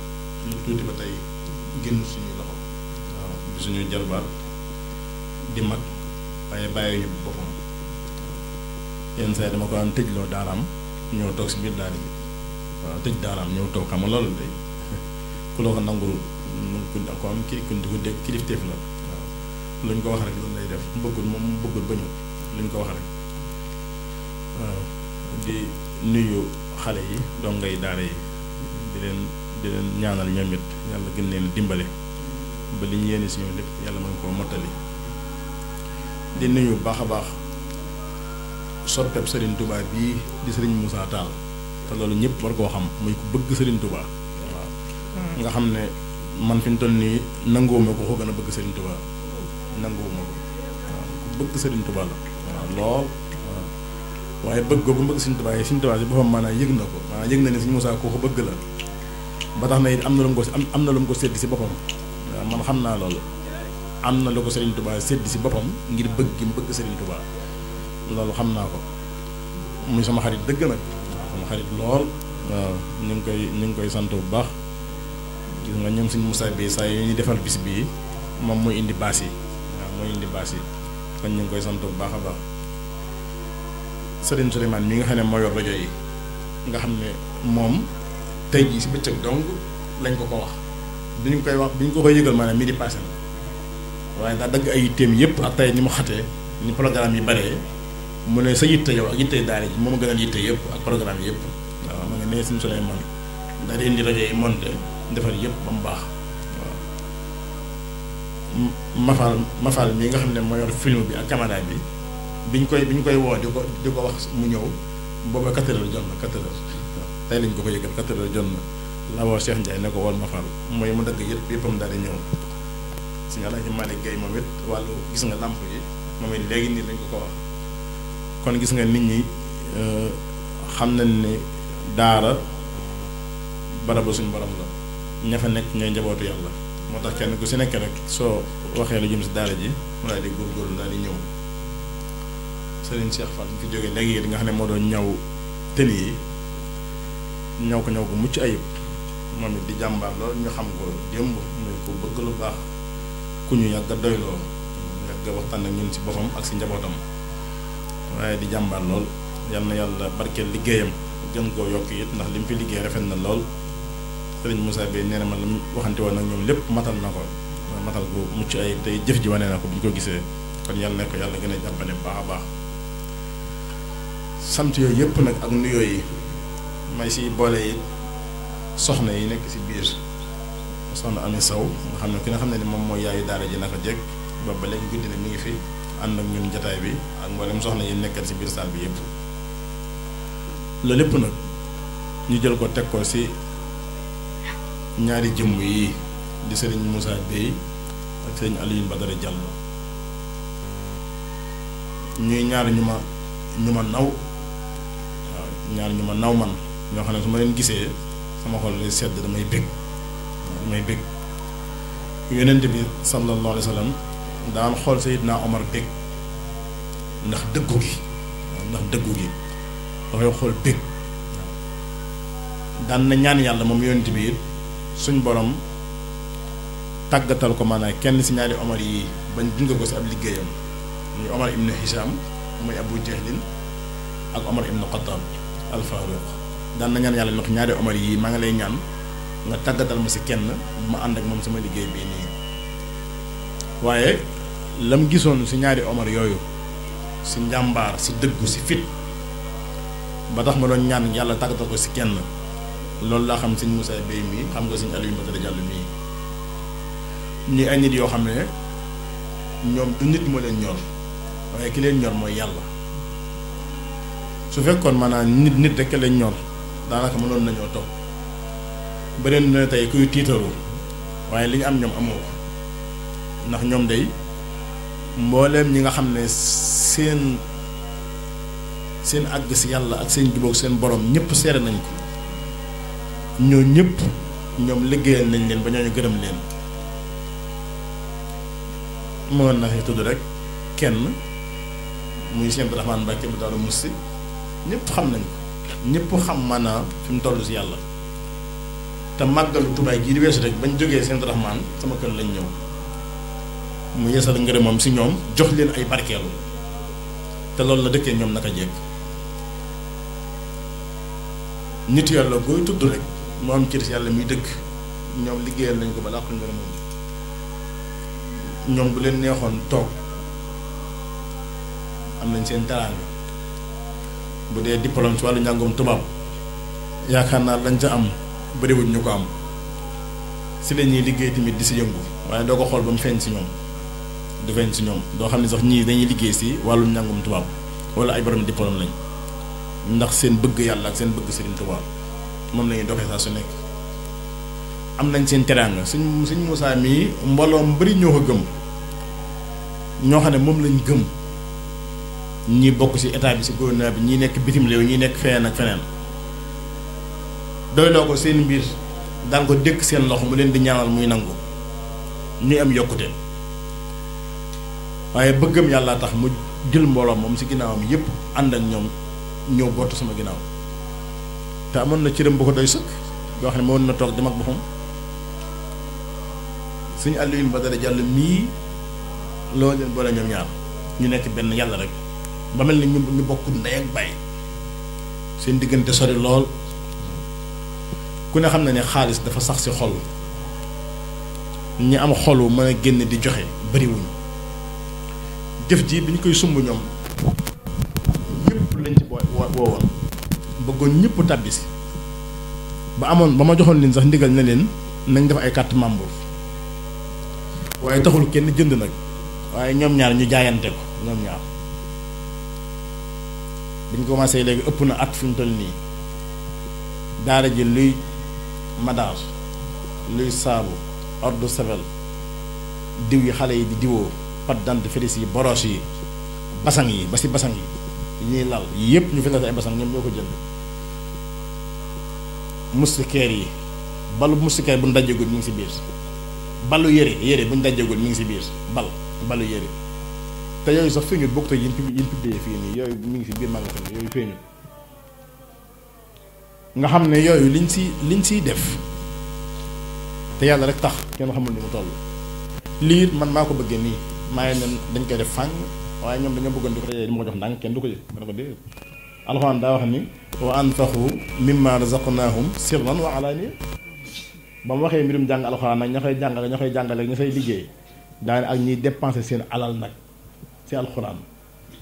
lu tuuti ba tey génn suñu loxo waaw bi suñuy jarbaat di mag waaye bàyyi ñu boppam yenn saa yi dama ko daan tëjloo daaraam ñëw toog si biir daara ji waaw tëj daaraam ñëw toog xam nga loolu de ku loo ko nangul ko am ku dégg kilifteef la waaw luñ ko wax rek loolu lay def bëggul moom bëggul bañu luñ ko wax rek waaw di nuyu xale yi dongay daara yi di leen ñaanal ñoom it yàlla gën leen dimbale ba li ñu yéene si ñoom lépp yàlla mën koo mottali di nuyu baax a baax soppeeb Serigne Touba bii di Serigne Moussa Tall te loolu ñëpp war koo xam muy ku bëgg Serigne Touba waaw nga xam ne man fi ñu toll nii nanguwuma ko ko gën a bëgg Serigne Touba nanguwuma ko waaw ku bëgg Serigne Touba la waaw lool waaw waaye bëgg googu bëgg Serigne Touba yi Serigne Touba si boppam maanaam yëg na ko maanaam yëg na ne Serigne Moussa ko bëgg la ba tax na it am na lu mu ko sédd si boppam waaw man xam naa loolu am na lu ko Serigne Touba sédd si boppam ngir bëgg gi mu bëgg Serigne Touba loolu xam naa ko muy sama xarit dëgg nag waaw sama xarit lool waaw ñu ngi koy sant bu baax gis nga ñoom suñu Moussa bi saa yu ñuy defal bis bii moom mooy indi baas yi waaw mooy indi baas yi kon ñu ngi koy sant bu baax a baax Serigne Souleymane mi nga xam ne moo yor rajo yi nga xam ne moom tey jii si bëccëg donc lañ ko wax bi ñu ko koy yëgal maanaam midi passé na waaye daa dagg ay yitteem yëpp ak tey ni mu xatee ni programme yi baree mu ne sa yitte yow ak yitte daara ji moom a gënal yitte yëpp ak programme yëpp waaw ma nga nee suñu Souleymane daal di indi rajo yi monté defar yëpp ba mu baax waaw mafal mi nga xam ne moo yor film bi ak caméra bi biñ koy woo di ko wax mu ñëw booba 4 heures jot na 4 heures waaw tey lañ ko yëgal 4 heures jot na la woo Cheikh Ndiaye ne ko woon mafal mooy mu dagg yëppam daal di ñëw suñu Alaaji Malick Gueye moom it wàllu gis nga làmp yi moom it léegi nii lañ ko wax kon gis nga nit ñi xam nañ ne daara barabu suñ borom la ña fa nekk ñooy njabootu yàlla moo tax kenn ku si nekk rek soo waxee lu jëm si daara ji mu daal di góorgóorlu daal di ñëw Serigne Cheikh Fall fi jógee léegi di nga xam ne moo doon ñaw tëni yi ñaw ko mucc ayib moom it di jàmbaar loolu ñu xam ko démb muy ko bëgg lu baax ku ñu yàgg a doyloo yàgg a waxtaan ak ñun si boppam ak si njabootam waaye di jàmbaar lool yal na yàlla barkeel liggéeyam gën koo yokk it ndax li mu fi liggéey rafet na lool Serigne Moussa Beye nee na ma la mu waxante woon ak ñoom lépp matal na ko matal bu mucc ayib tey jëf ji wane na ko bu ñu ko gisee kon yàlla ne ko yàlla gën a jàppale baax a baax sant yooyu yëpp nag ak nuyoo yi may si boole it soxna yi nekk si biir soxna Ami Sow nga xam ne ki nga xam ne ni moom mooy yaayu daara ji naka jekk boobu ba léegi guddi na mi ngi fi ànd ak ñun jataay bi ak mboolem soxna yi nekkal si biir saal bi yëpp loolu lépp nag ñu jël ko teg ko si ñaari jëmm yi di Serigne Moussa Beye ak Serigne Alioune Badara Diallo ñuy ñaar ñu ma naw waaw ñaar ñu ma naw man ñoo xam ne su ma leen gisee sama xol lay sedd damay bég yonent bi sallallahu alayhi wa sallam daan xool Seydina Omar bég ndax dëggu gi dafay xool bég daan na ñaan yàlla moom yonent bi it suñ borom tàggatal ko maanaam kenn si ñaari Omar yi bañ gunge ko si ab liggéeyam muy Omar ibn Hisham muy Abu Jahlin ak Omar ibn Khattab al Faruq daan na ñaan yàlla ndox ñaari Omar yi maa ngi lay ñaan nga tàggatal ma si kenn bu ma ànd ak moom sama liggéey bii nii waaye lam gisoon si ñaari Omar yooyu si njàmbaar si dëggu si fit ba tax ma doon ñaan yàlla tàggatal ko si kenn loolu laa xam sëñ Moussa Beye mii xam nga sëñ Alioune Badara Diallo mii ñuy ay nit yoo xam ne ñoom du nit moo leen ñor waaye ki leen ñor mooy yàlla su fekkoon maanaam nit rek leen ñor daanaka mënoon nañoo toog beneen na tey kuy tiitaru waaye li ñu am ñoom amoo ko ndax ñoom day mbooleem ñi nga xam ne seen àgg si yàlla ak seen jubóog seen borom ñëpp seere nañ ko ñoo ñëpp ñoom liggéeyal nañ leen ba ñooñu gërëm leen mënoon na fi tudd rek kenn muy Cheikh Abdourahmane Mbacké bu Daaru Musti ñëpp xam nañ ko ñëpp xam maanaam fi mu toll si yàlla te màggalu Tuubaa gii di weesu rek bañ jógee Cheikh Abdourahmane sama kër lañ ñëw mu yeesal ngërëmam si ñoom jox leen ay barkeelu te loolu la dëkkee ñoom naka jekk nit yàlla booy tudd rek moo am cër si yàlla muy dëkk ñoom liggéeyal nañ ko ba làqu ngërëmam ñoom bu leen neexoon toog am nañ seen teraanga bu dee diplôme ci wàllu njàngum tubaab yaakaar naa lañ ca am bëriwuñ ñu ko am si la ñuy liggéey tamit di si yëngu waaye doo ko xool ba mu feeñ si ñoom du feeñ si ñoom doo xam ne sax ñii dañuy liggéey si wàllu njàngum tubaab wala ay borom diplôme lañ ndax seen bëgg yàlla ak seen bëgg Serigne Touba moom la ñuy doxee saa su nekk am nañ seen teraanga suñ Moussa mii mbooloo mu bëri ñoo ko gëm ñoo xam ne moom lañ gëm ñi bokk ci état bi ci gouvernement bi ñi nekk bitim réew ñi nekk feneen ak feneen doyloo ko seen mbir daan ko dëkk seen loxo mu leen di ñaanal muy nangu ñuy am yokkute waaye bëggam yàlla tax mu jël mbooloo moom ci ginnaawam yépp ànd ak ñoom ñëw bootu sama ginnaaw te amoon na cëram bu ko doy sëkk boo xam ne moo na toog dem ak boppam Sëñ Alioune Badara Diallo mii loolu leen boole ñoom ñaar ñu nekk benn yàlla rek ba mel ni ñu bokk ndey ak baay seen diggante sori lool ku ne xam na ne xaalis dafa sax ci xol ñi am xolu mën a génn di joxe bariwuñ jëf ji bi ñu koy sumb ñoom ñëpp lañ ci woowoon bëggoon ñëpp tàbbi si ba amoon ba ma joxoon leen sax ndigal na leen nañ def ay carte membre waaye taxul kenn jënd nag waaye ñoom ñaar ñu jaayante ko ñoom ñaar biñ commencé léegi ëpp na at fi mu toll nii daara ji luy madaar luy saabu eau de Javel diw yi xale yi di diwoo pâte dentifrice yi brosse yi basang yi ba si basang yi ñuy lal yëpp ñu fi la ay basang ñoom ñoo ko jënd moustiquaire yi balu moustiquaire bu ñu dajjagul mi ngi si biir balu yére bu ñu dajjagul mi ngi si biir balu yére te yooyu sax feeñut bokk te yi ñu publié fii nii yooyu mi ngi si biir magasin yooyu feeñut nga xam ne yooyu liñ siy def te yàlla rek tax kenn xamul ni mu toll lii man maa ko bëggee nii maa ngi leen dañ koy def fàng waaye ñoom dañoo bëggoon di ko tey di ma ko jox ndànk kenn du ko yëg dana ko dégg alxuraan daa wax ni wa anfaqu mimma razaqnahum sirran wa alaaniya ba mu waxee mbirum jàng alxuraan nag ña koy jàngale ña koy liggéey daane ak ñuy dépensé seen alal nag si alxuraan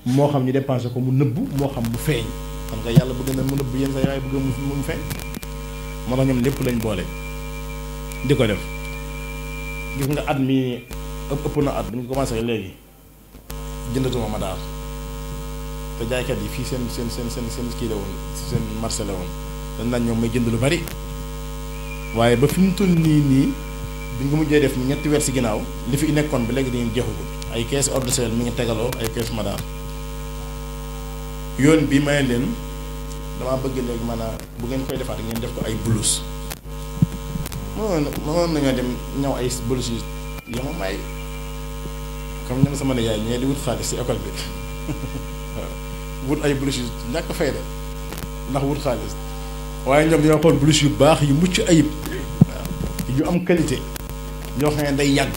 moo xam ñu dépensé ko mu nëbb moo xam mu feeñ xam nga yàlla bëgg na mu nëbb yéen sa yaay bëgg mu feeñ moo tax ñoom lépp lañ boole di ko def gis nga at mi ëpp na at bu ñu commencé léegi jëndatuma ma daal te jaaykat yi fii seen kii la woon seen marché la woon dañ naan ñoom may jënd lu bari waaye ba fi mu toll nii bi nga mujjee def ñetti weer si ginnaaw li fi nekkoon bi léegi dañuy jeexagul ay kees ordre de sel mi ngi tegaloo ay kees madaar yoon bi may leen damaa bëgg léegi maanaam bu ngeen koy defaat ngeen def ko ay blouse mënoon nañoo dem ñaw ay blouse yu yama may comme ñoom sama nijaay ñee di wut xaalis si école bi wut ay blouse yu ñàkk fayda ndax wut xaalis waaye ñoom ñoo xool blouse yu baax yu mucc ayib waaw yu am qualité ñoo xam ne day yàgg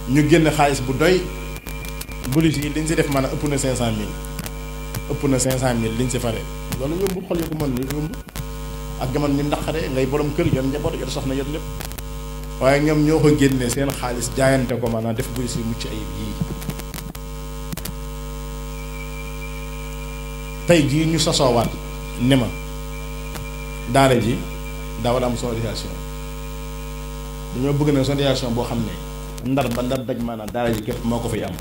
ñu génn xaalis bu doy blouse yi liñ si def maanaam ëpp na 500000 liñ si fare loolu yombul xol yu ko mën ni yomb ak jamono ni ndaxare ngay borom kër yor njaboot yor soxna yor lépp waaye ñoom ñoo ko génne seen xaalis jaayante ko maanaam def blouse yu mucc ayib yii tey jii ñu sosoowaat ne ma daara ji daa war a am sonorisation dañoo bëgg na sonorisation boo xam ne ndar ba ndar daj maanaam daara ji képp moo ko fay am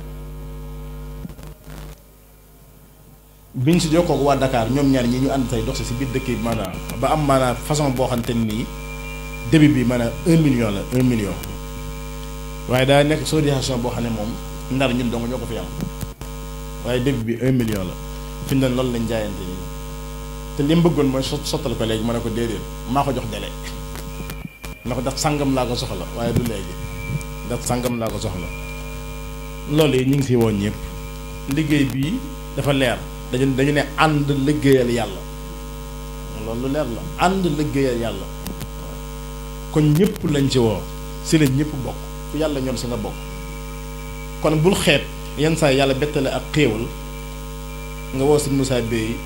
biñ si jokkoo ko waa Dakar ñoom ñaar ñi ñu ànd say dox si biir dëkk bi maanaam ba am maanaam façon boo xam te nii début bi maanaam 1 million la 1 million waaye daa nekk sonorisation boo xam ne moom ndar ñun dong ñoo ko fi am waaye début bi 1 million la fi mu ne loolu lañ jaayante nii te li mu bëggoon mooy sottal ko léegi ma ne ko déedéet maa ko jox délai na ko daf sàngam laa ko soxla waaye du léegi daf sàngam laa ko soxla loolu yi ñu ngi si woon ñëpp liggéey bii dafa leer dañu ne ànd liggéeyal yàlla loolu lu leer la ànd liggéeyal yàlla kon ñëpp lañ ci woo si la ñëpp bokk fu yàlla ñoom si nga bokk kon bul xeet yenn saa yàlla bettale ak xéewal nga woo sëñ Moussa Bey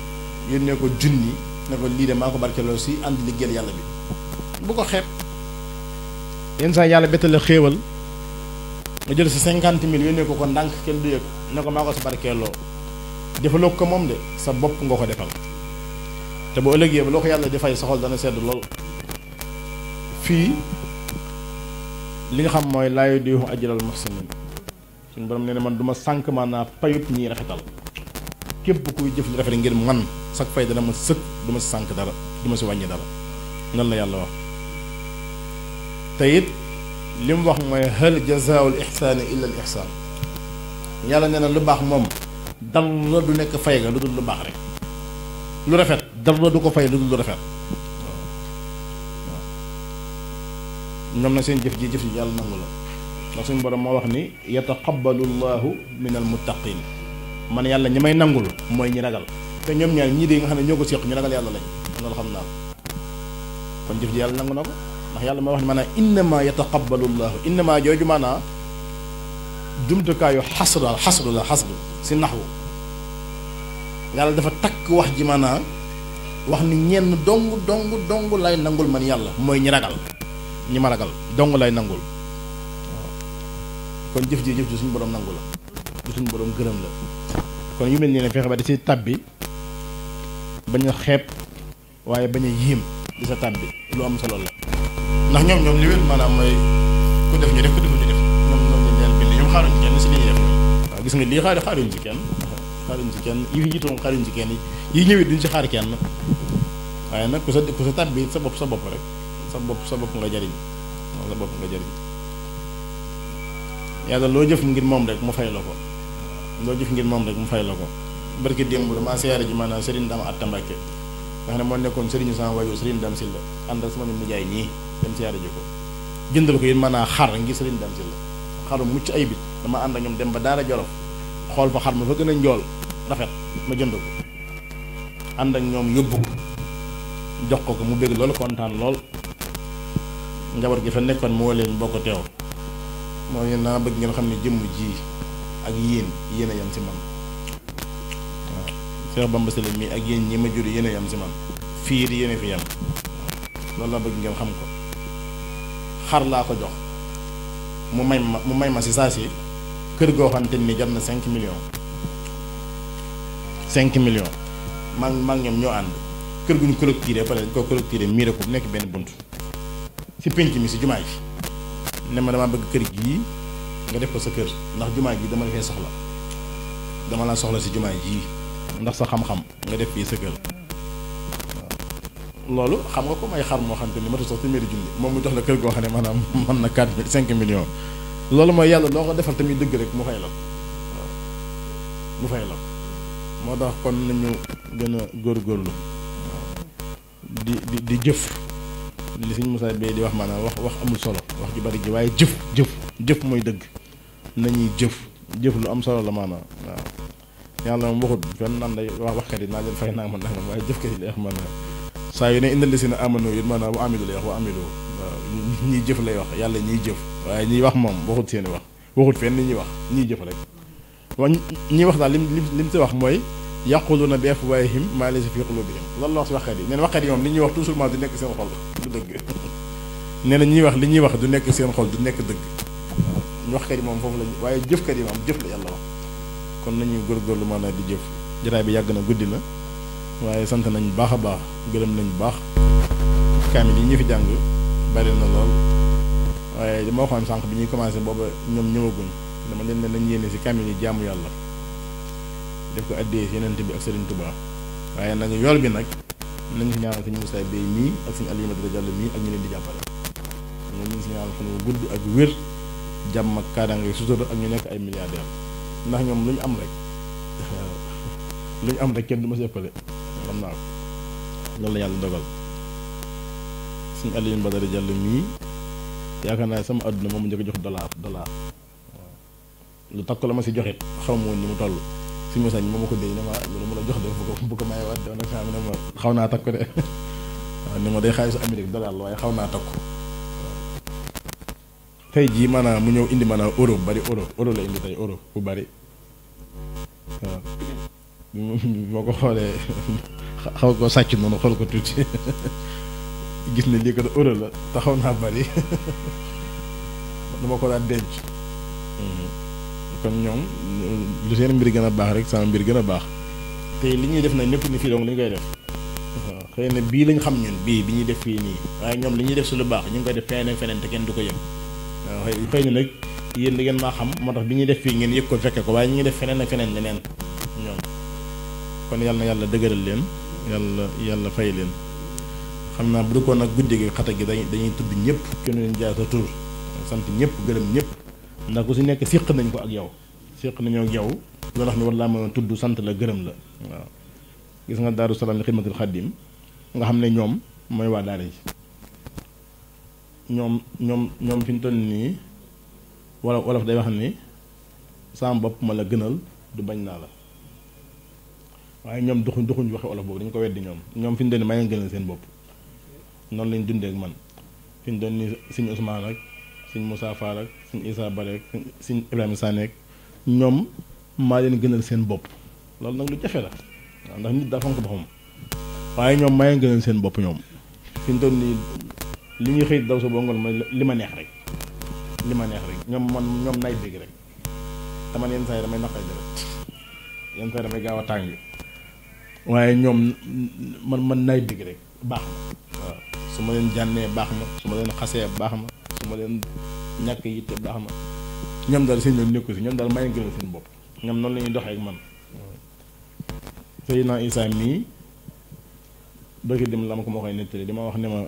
yónnee ko junni ne ko lii de maa ko barkeloo si ànd liggéeyal yàlla bi bu ko xeeb yenn saa yàlla bettale xéewal nga jël si 50 000 yónnee ko ndànk kenn du yëg ne ko maa ko si barkeeloo defaloo ko moom de sa bopp nga ko defal te bu ëllëgee ba loo ko yàlla defay sa xol dana sedd lool fii li nga xam mooy laa yudii'u ajral muhsinin suñu borom nee na man du ma sànq maanaam payut ñiy rafetal képp kuy jëf li rafet ngir man sax fay dana ma sëkk du ma si sànq dara du ma si wàññi dara nan la yàlla wax te it li mu wax mooy hal jazaa'ul ihsaani illa al ihsaan yàlla nee na lu baax moom dara du nekk fay ga lu dul lu baax rek lu rafet dara du ko fay lu dul lu rafet waaw ñoom na seen jëf ji yàlla nangu la ndax suñu borom moo wax ni yataqabbalu llahu min al muttaqin man yàlla ñi may nangul mooy ñi ragal te ñoom ñaar ñii de nga xam ne ñoo ko séq ñu ragal yàlla lañ loolu xam naa kon jëf ji yàlla nangu na ko ndax yàlla moo wax ne maanaam innama yataqabbalu llahu innama jooju maanaam jumtukaayu xasru la xasru si naxwu yàlla dafa takk wax ji maanaam wax ni ñenn dong lay nangul man yàlla mooy ñi ragal ñi ma ragal dong lay nangul waaw kon jëf ji suñu borom nangu la ji suñu borom gërëm la kon yu mel nii ne fexe ba di si tàbbi bañ a xeeb waaye bañ a yiim di sa tàbbi lu am solo la ndax ñoom li wér maanaam mooy ku def ñu def ku defu ñu def ñoom leen bind ñoom xaaruñ ci kenn si li ñuy def waaw gis nga lii xaaruñ ci kenn yi fi jiitu moom xaaruñ ci kenn yi ñëwit duñ si xaar kenn waaye nag ku sa tàbbi sa bopp rek sa bopp nga jariñ sa bopp nga jariñ yàlla loo jëf ngir moom rek mu fay la ko loo jëf ngir moom rek mu fay la ko barki démb damaa siyaare ji maanaam Serigne Dame Atta Mbacke nga xam ne moo nekkoon Serigne sama wayu Serigne Dame Sylla ànd ak sama nijaay ñii dem siyaare ji ko jëndal ko yéen maanaam xar ngir Serigne Dame Sylla xaru mucc ay bit dama ànd ak ñoom dem ba Daara Jolof xool fa xar ma fa gën a njool rafet ma jënd ko ànd ak ñoom yóbbu ko jox ko mu bëgg loolu kontaan lool njaboot gi fa nekkoon moo leen bokk teew moo yéen naa bëgg ngeen xam ne jëmm ji ak yéen a yam si man waaw Cheikh Bamba Sylla mi ak yéen ñi ma jur yéen a yam si man fiir yéen a fi yam loolu laa bëgg ngeen xam ko xar laa ko jox mu may ma si saa si kër goo xamante ni jar na 5 millions 5 millions maa ngi ñoom ñoo ànd kër gu ñu collecté pare dañ ko collecté miire ko nekk benn bunt si pénc mi si jumaa ji ne ma dama bëgg kër gii nga def ko sa kër ndax jumaa ji dama la fee soxla dama la soxla si jumaa ji ndax sa xam-xam nga def fii sa kër waaw loolu xam nga ko may xar moo xam te ni matu sax téeméeri junni moom mu jox la kër goo xam ne maanaam mën na 5 millions loolu mooy yàlla loo ko defal tamit dëgg rek mu fay la ko waaw mu fay la ko moo tax kon nañu gën a góorgóorlu di jëf li Sëñ Moussa Bey di wax maanaam wax amul solo wax ju bari ji waaye jëf mooy dëgg nañuy jëf lu am solo la maanaam waaw yàlla moom waxut fenn naan day waxkat yi naa leen fay naa ma nangam waaye jëfkat yi lay wax maanaam saa yu ne indal si na amano yit maanaam bu amilu lay wax bu amilu waaw ñiy jëf lay wax yàlla ñiy jëf waaye ñiy wax moom waxut seeni wax waxut fenn ñuy wax ñiy jëf rek wax ñiy wax daal lim si wax mooy yaquluna bi afwaahihim maa laysa fi qulubihim loolu la wax si waxkat yi nee na waxkat yi moom li ñuy wax toujours du nekk seen xol du dëgg nee na ñuy wax li ñuy wax du nekk seen xol du nekk dëgg ñu waxkat yi moom foofu lañ waaye jëfkat yi moom jëf la yàlla wax kon nañu góorgóorlu maanaam di jëf jotaay bi yàgg na guddi na waaye sant nañ baax a baax gërëm nañ baax kaamil yi ñu fi jàng bari na lool waaye dama waxoon sànq bi ñuy commencé booba ñoom ñëwaguñ dama leen ne nañ yéene si kaamil yi jaamu yàlla def ko addee si Yonent bi ak Serigne Touba waaye nag yool bi nag nañ si ñaanal Sëñ Moussa Bey mii ak Sëñ Aliou Badara Diallo mii ak ñu leen di jàppale ñoom ñu ngi si ñaanal fan wu gudd ak wér jàmm ak kaadaange sutura ak ñu nekk ay milliardaire ndax ñoom lu ñu am rek kenn du ma si ëppale xam naa ko loolu la yàlla dogal Sëñ Aliou Badara Diallo mii yaakaar naa sama àdduna moom mu njëkk a jox dollar waaw lu takk la ma si joxit xaw ma woon ni mu toll si message bi ma ko dégg ne ma loolu ma la jox de bu ko maye waat doon na xam ne ma xaw naa takk de waaw ni ma day xaalisu Amérique dollar la waaye xaw naa takk tey jii maanaam mu ñëw indi maanaam euro bu bari euro la indi tey euro bu bari waaw boo ko xoolee xaw ko sàcc noonu xool ko tuuti gis ne lii ko euro la te xaw naa bari dama ko daan denc kon ñoom lu seen mbir gën a baax rek sama mbir gën a baax te li ñuy def nag ñëpp ni fii donc li ñu koy def waaw xëy na bii lañ xam ñun bii bi ñuy def fii nii waaye ñoom li ñuy def si lu baax ñu ngi koy def feneen feneen te kenn du ko yëg waaw xëy na nag yéen da ngeen maa xam moo tax bi ñuy def fii ngeen yëg ko fekke ko waaye ñu ngi def feneen ak feneen leneen ñoom kon yàlla na yàlla dëgëral leen yàlla fay leen xam naa bu dëkkoon nag guddi gi xata gi dañuy tudd ñëpp kenn leen jaar sa tur sant ñëpp gërëm ñëpp ndax ku si nekk séq nañ ko ak yow séq nañoo ak yow loolu wax ni war laa mën a tudd sant la gërëm la waaw gis nga Daaru Salaam li Xidmatul Xaadim nga xam ne ñoom mooy waa daara ji ñoom fi ñu toll nii wolof day wax ni sama bopp ma la gënal du bañ naa la waaye ñoom duxuñ waxe wolof boobu dañu ko weddi ñoom fi ñu doon nii maa ngi gënal seen bopp noonu lañ dundee ak man fi ñu doon nii Sëñ Ousmane ak Sëñ Moussa Fall ak Sëñ Issa Bare ak Sëñ Ibrahima Sané ak ñoom maa leen gënal seen bopp loolu nag lu jafe la waaw ndax nit daa fonk boppam waaye ñoom maa leen gënal seen bopp ñoom fi ñu doon nii li ñuy xëy daw sa boo ngoon mooy li ma neex rek ñoom nay bégg rek te man yenn saa yi damay naqay deret yenn saa yi damay gaaw a tàng waaye ñoom man nay bégg rek baax na waaw su ma leen jànnee baax na su ma leen xasee baax na su ma leen ñàkk yitte baax na ñoom daal seen yoon nekku si ñoom daal may gënal seen bopp ñoom noonu la ñuy doxee ak man Seydina Issa mii bëgg dem la ma ko moo koy nettali dama wax ne ma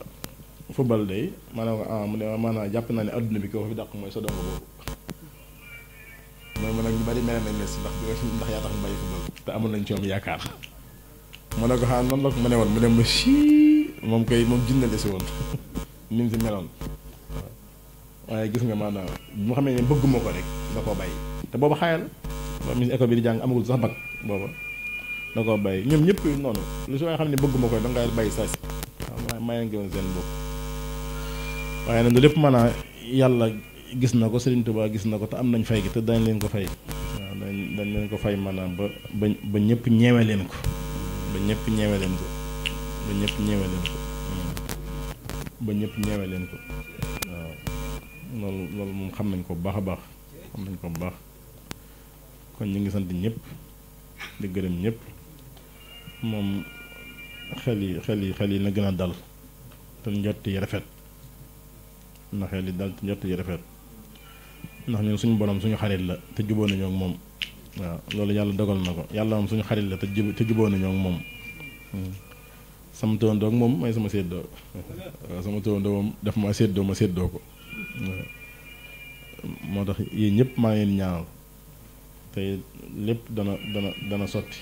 football day maanaam mu ne maanaam jàpp naa ne adduna bi ko fi dàq mooy sa dongo boobu man nag ñu bari mere nañ Messi ndax yaa tax mu bàyyi football te amoon nañ ci moom yaakaar mu ne ko xanaa noonu la ko mënee woon mu dem ba moom koy moom jëndale si woon ni mu si meloon waaye gis nga maanaam bu ma xamee ne bëgguma ko rek da koo bàyyi te booba xayal ba mi école bi di jàng amagul sax bac booba da koo bàyyi ñoom ñëpp noonu lu si waaye xam ne bëgguma ko da ngay bàyyi saa si waaw maa ngi woon seen bopp waaye nag lépp maanaam yàlla gis na ko Serigne Touba gis na ko te am nañ fay gi te dañ leen ko fay waaw dañ leen ko fay maanaam ba ñëpp ñeewe leen ko ba ñëpp ñeewe leen ko ba ñëpp ñeewe leen ko ba ñëpp ñeewe leen ko waaw loolu moom xam nañ ko bu baax a baax xam nañ ko bu baax kon ñu ngi sant ñëpp di gërëm ñëpp moom xel yi na gën a dal te njott yi rafet na xel yi dal te njott yi rafet ndax ñun suñu borom suñu xarit la te juboo nañoo ak moom waaw loolu yàlla dogal na ko yàlla moom suñu xarit la te juboo nañoo ak moom sama tëwandoo ak moom mooy sama séddoo waaw sama tëwandoo moom daf ma séddoo ko moo tax yii ñëpp maa ngi leen ñaanal te lépp dana sotti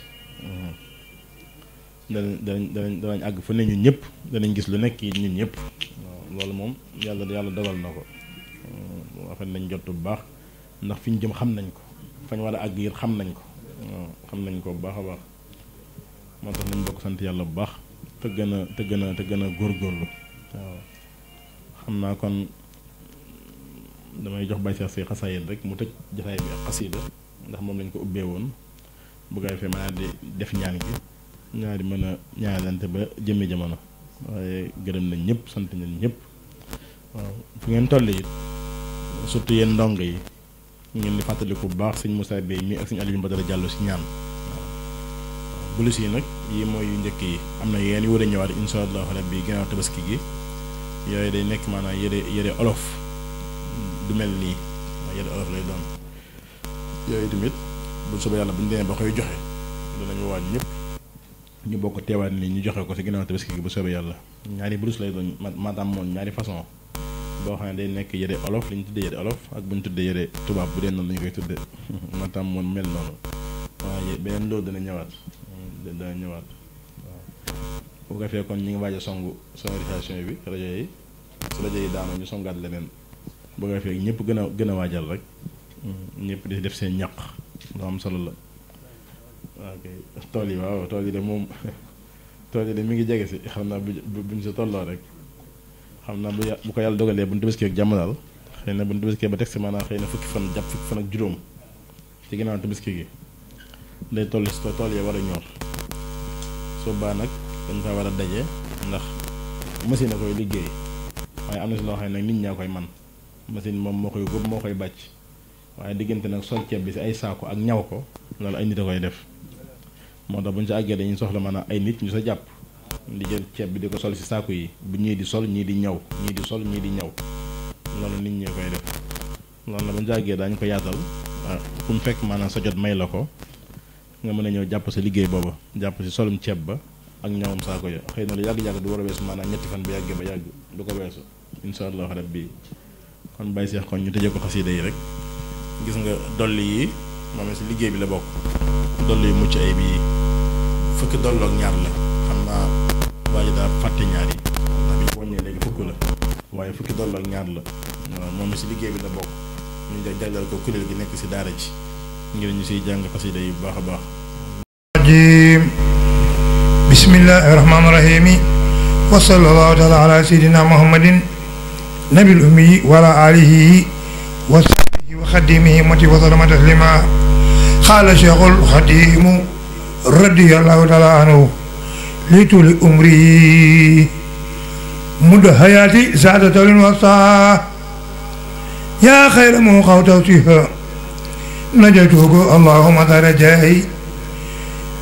danañ àgg fu ne ñun ñëpp danañ gis lu nekk yi ñun ñëpp waaw loolu moom yàlla dogal na ko rafet nañ jot bu baax ndax fi ñu jëm xam nañ ko fañ war a àgg yit xam nañ ko waaw xam nañ ko bu baax a baax moo tax nañ bokk sant yàlla bu baax te gën a góorgóorlu waaw xam naa kon damay jox bay seex si xasaayid rek mu tëj jotaay bi ak xasiida ndax moom lañ ko ubbee woon bu koy fee mën a di def ñaan gi ñaari mën a ñaanante ba jëmmi jamono waaye gërëm nañ ñëpp sant nañ ñëpp waaw fu ngeen toll it surtout yéen ndongo yi ngeen di fàttaliku bu baax sëñ Moussa Bey mi ak sëñ Aliou Badara Diallo si ñaan waaw bulus yi nag yi mooy yu njëkk yi am na yéen yu war a ñëwaat insha allahu rabbi ginnaaw tabaski gi yooyu day nekk maanaam yëre olof du mel nii waaye yëre olof lay doon yooyu tamit bu soobee yàlla bu ñu demee ba koy joxe danañu waaj ñëpp ñu bokk teewaat ni ñu joxe ko si ginnaaw tabaski gi bu soobee yàlla ñaari bulus lay doon maanaam moom ñaari façon boo xam ne day nekk yëre olof li ñu tuddee yëre olof ak bu ñu tuddee yëre tubaab bu dee noonu la ñu koy tuddee maanaam moom mel noonu waaye beneen loolu dana ñëwaat waaw bu ko defee kon ñu ngi waaj a songu sonorisation bi rajo yi su rajo yi daanoo ñu songaat leneen bu ko defee ñëpp gën a waajal rek ñëpp di def seen ñaq lu am solo la waaw kay tool yi de moom tool yi de mi ngi jege si xam naa buñ si tolloo rek xam naa bu ko yàlla dogalee bu ñu tabaskee ak jàmm daal xëy na bu ñu tabaskee ba teg si maanaam xëy na fukki fan ak juróom ci ginnaaw tabaski gi day toll si tool yi war a ñor soo baa nag dañ fa war a daje ndax machine a koy liggéey waaye am na si loo xam ne nag nit ñaa koy man machine moom moo koy góob moo koy bàcc waaye diggante nag sol ceeb bi si ay saako ak ñaw ko loolu ay nit a koy def moo tax bu ñu sa àggee dañuy soxla maanaam ay nit ñu sa jàpp di jël ceeb bi di ko sol si saako yi bu ñii di sol ñii di ñaw ñii di sol ñii di ñaw loolu nit ñee koy def loolu la bu ñu sa àggee daañu ko yaatal waaw fu mu fekk maanaam sa jot may la ko nga mën a ñëw jàpp sa liggéey booba jàpp si solum ceeb ba ak ñawam saako ya xëy na lu yàgg-yàgg du war a weesu maanaam ñetti fan bu yàggee ba yàgg du ko weesu insha allahu rabbi kon bàyyi seex kon ñu tëjee ko xasiida yi rek gis nga dolli yi moom si liggéey bi la bokk dolli yu mucc ay bii fukki dollu ak ñaar la xam naa waa ji daa fàtte ñaar yi ndax bi ñu ko wàññee léegi fukk la waaye fukki dollu ak ñaar la waaw moom si liggéey bi la bokk ñu jagleel ko kuréel gi nekk si daara ji ngir ñu siy jàng xasiida yi bu baax a baax bismillahi rahmaani rahimi wa sallallahu taala ala sayyidina muhammadin nabil ummi wa ala alihi wa sahbihi wa xadimihi mati wa sallama taslima xaala cheikhul xadimu radiyallahu taala anhu li tuli umri mud hayati saadatalin wasa yaa xayra mu xaw tawsiha najatugo allahuma darajay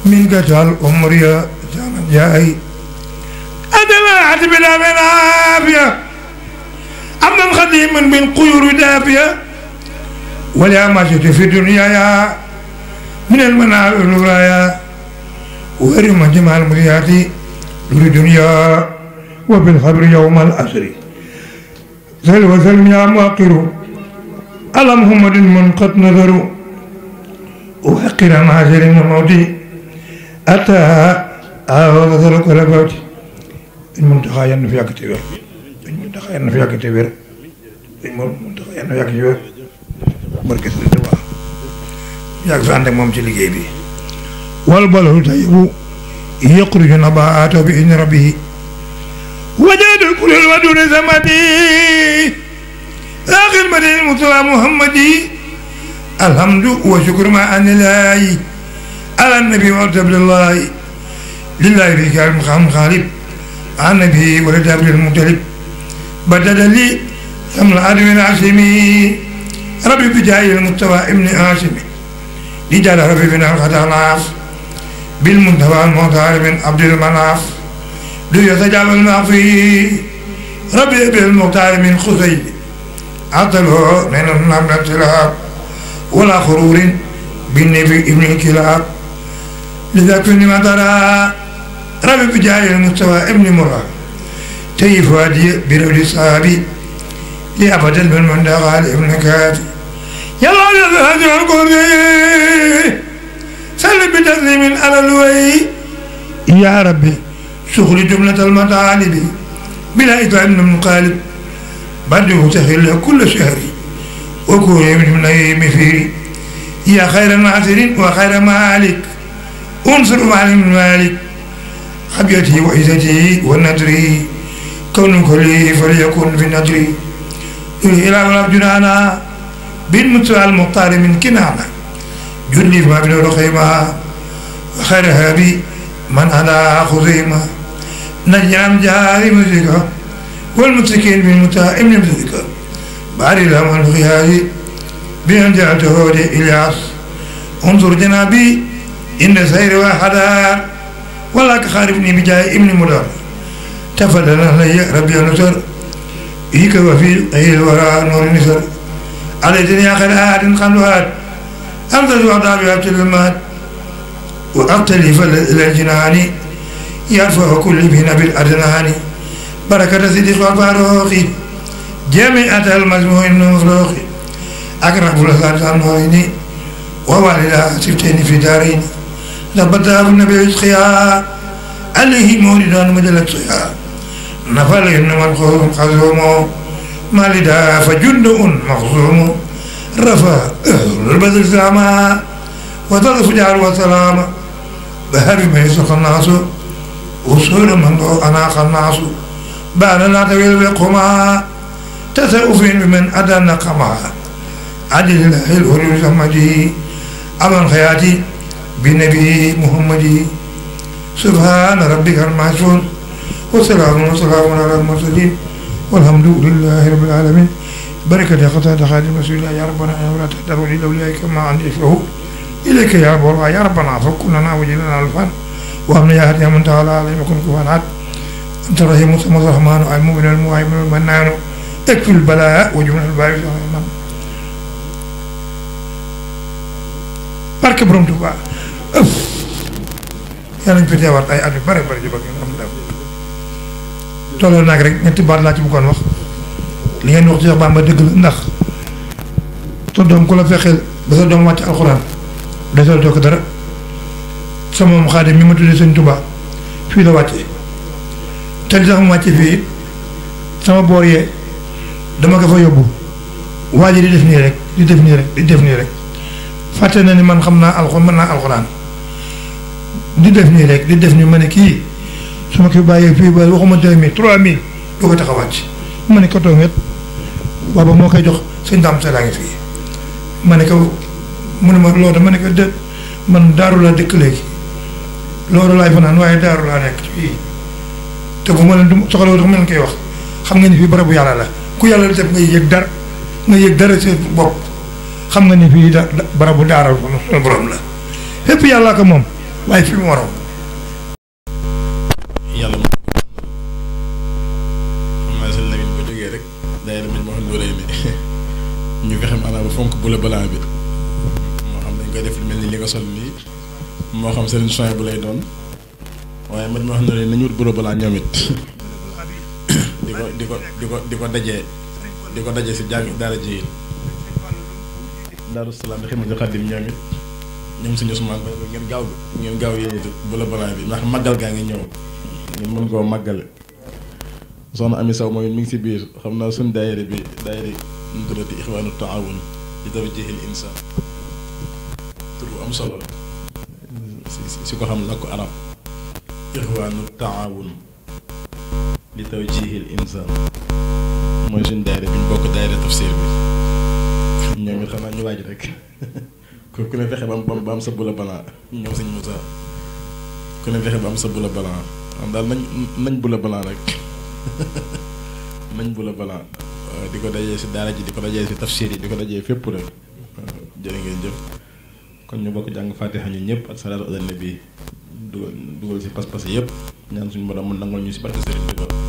min gatal umriya zaman jaay adama atbila min afiya amman khadiman min quyur dafiya wala masjid fi dunya ya min al manal nuraya wa rima jamal muriyati dur dunya wa bil khabr yawm al asri sal wa sallim ya muqiru ala muhammadin man qad nazaru وحقر معاشر الموت أتى وصلك لبوت المنتخى ين في أكتبر المنتخى ين في أكتبر المنتخى ين في أكتبر بركة الدواء يكفي عندك ممتلك بي والبلد طيب يخرج نباته بإذن ربه وجد كل الودود زمدي آخر مدين المصطفى محمدي الحمد وشكر مع أن الله على النبي وعبد الله لله في كلام خالب عن النبي ولد عبد المطلب بدل لي ثم العدم العاصمي ربي بجاي المصطفى ابن عاصم لجعل ربي بن الخطاناف بالمنتهى المختار من عبد المناف ليتجاب المعفي ربي بالمختار من خزي عطله من النمل التلاب ولا خرور بالنبي ابن الكلاب لذا كل ما ترى ربي بجاي المستوى ابن مرى تيف وادي برود صحابي لأبدا بالمندقى ابن كاتي يلا يا هذا القرآن سلم بتسليم على الوي يا ربي شغل جملة المطالب بلا إطعام من قالب بعده تخيل كل شهر وكون من نعيم فيه يا خير ناصر وخير مالك انصر معلم مالك حبيته وعزته والنذر كون كلي فليكن في النذر إلى ولد جنانا بالمتوى المختار من كنانة جلي ما بين رخيمة وخير هابي من على خزيمة نجم جاري مزيكا والمتسكين بالمتاع ابن مزيكا بعد الهم الخيالي بأن جعلته إلياس انظر جنابي إن سير واحدا ولا كخاربني بجاي ابن مدار تفضل لي ربي النصر إيك وفي أي الوراء نور النصر على الدنيا خير آد خلوات أمضل وعضاب عبد المات وأبتلي إلى الجنان يرفع كل بنا بالأدنان بركة صديق وفاروقي جميعة المجموع المفروخ أقرب لسان النورين ووالدا سفتين في دارين لبدا النبي الخيار عليه مولد مجلة صيار نفل إنما الخوم خزوم مالدا فجند مخزوم رفع البدر سلاما وتضف جعل وسلاما بهر ما يسخ الناس وصول من أنا خناس بعد لا تويل بقما تسأف بمن أدى قما عدل الله الهرم سمجي أمن خياتي بنبي محمد سبحان ربك المعصون وسلام على المرسلين والحمد لله رب العالمين بركة قطعة خادم رسول الله يا ربنا يا ولا تهدروا لأوليائك ما عندي فهو إليك يا رب يا ربنا فكلنا وجلنا الفان وأمن يا هدي من تعالى عليهم كن كفان عاد أنت رحيم ثم الرحمن المؤمن المهيمن المنان اكفي البلاء وجمل الباعث barke borom Tuuba yàlla ñu fi teewaat ay at yu bare bare ju bëgg am def tolloo naag rek ñetti baat laa ci bëggoon wax li ngeen wax ci Cheikh Bamba dëgg la ndax sa doom ku la fexeel ba sa doom wàcc alxuraan desal too ko dara sama moom Xaadim mi ma tuddee Sëñ Tuuba fii la wàcce te li tax mu wàcce fii sama boor yee dama ko fa yóbbu waa ji di def nii rek di def nii rek di def nii rek fàtte na ni man xam naa alxuraan mën naa alxuraan di def nii rek di def nii ma ne kii su ma ko bàyyee fii ba waxuma 2000 3000 doo ko tax a wàcc ma ne ko toog wet booba moo koy jox sëñ Dame Seye laa ngi fii ma ne ko mu ne ma loolu ma ne ko déet man daaru laa dëkk léegi loolu laay fanaan waaye daaru laa nekk fii te bu ma leen du soxla wu ma leen koy wax xam nga ni fii barabu yàlla la ku yàlla def nga yëg dara nga yëg dara seen bopp. xam nga ni fii barabu daaral sunu borom la fépp yàlla ko moom waaye fi mu waroon. yàlla moom xam naa seen Lamine bu jógee rek day la ma xam loo lay ñu fexe maanaam ba fonk bu la balaa bi moo xam dañ koy def lu mel ni li nga sol nii moo xam seen soin bu lay doon waaye man ma xam ne nañu wut bu la balaa ñoom it di ko dajee si jàng daara ji Daaru Salaam di Xidmatul Xaadim ñoom it ñoom suñu Ousmane ba ngeen gaaw yéen it bu la balaa bi ndax màggal gaa ngi ñëw ngeen mën koo màggale soxna Ami Sow mooy mi ngi si biir xam naa suñ daayira bi daayira nu tuddati ixwaanu taawun ci tawjiihil insaan tur bu am solo si ko xam làkku arab ixwaanu taawun li tawjiihil insaan mooy suñ daayira bi ñu bokk daayira tafsir bi ñoom it xanaa ñu waaj rek ku ne fexe ba am sa bula balaa ñoom sëñ Moussa ku ne fexe ba am sa bula balaa xam daal nañ bula balaa rek nañ bula balaa di ko dajee si daara ji di ko dajee si tafsir yi di ko dajee fépp rek jërë ngeen jëf kon ñu bokk jàng Fatiha ñun ñëpp ak salaatu ala nabi dugal si pas-pas yëpp ñaan suñu borom mu nangul ñu si barke Serigne Touba.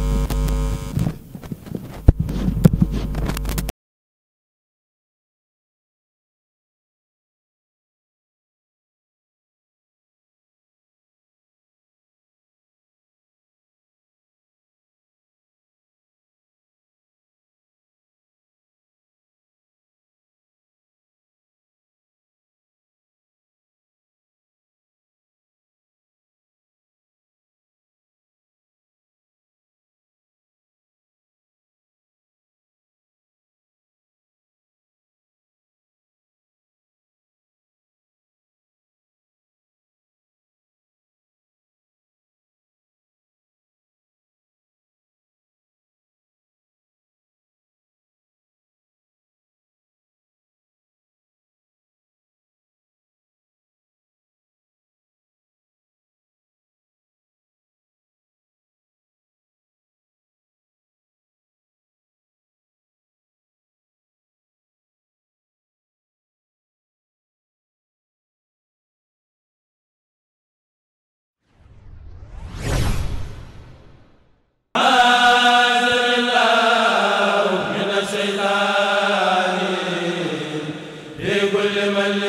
كل من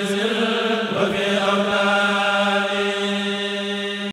وفي أولاد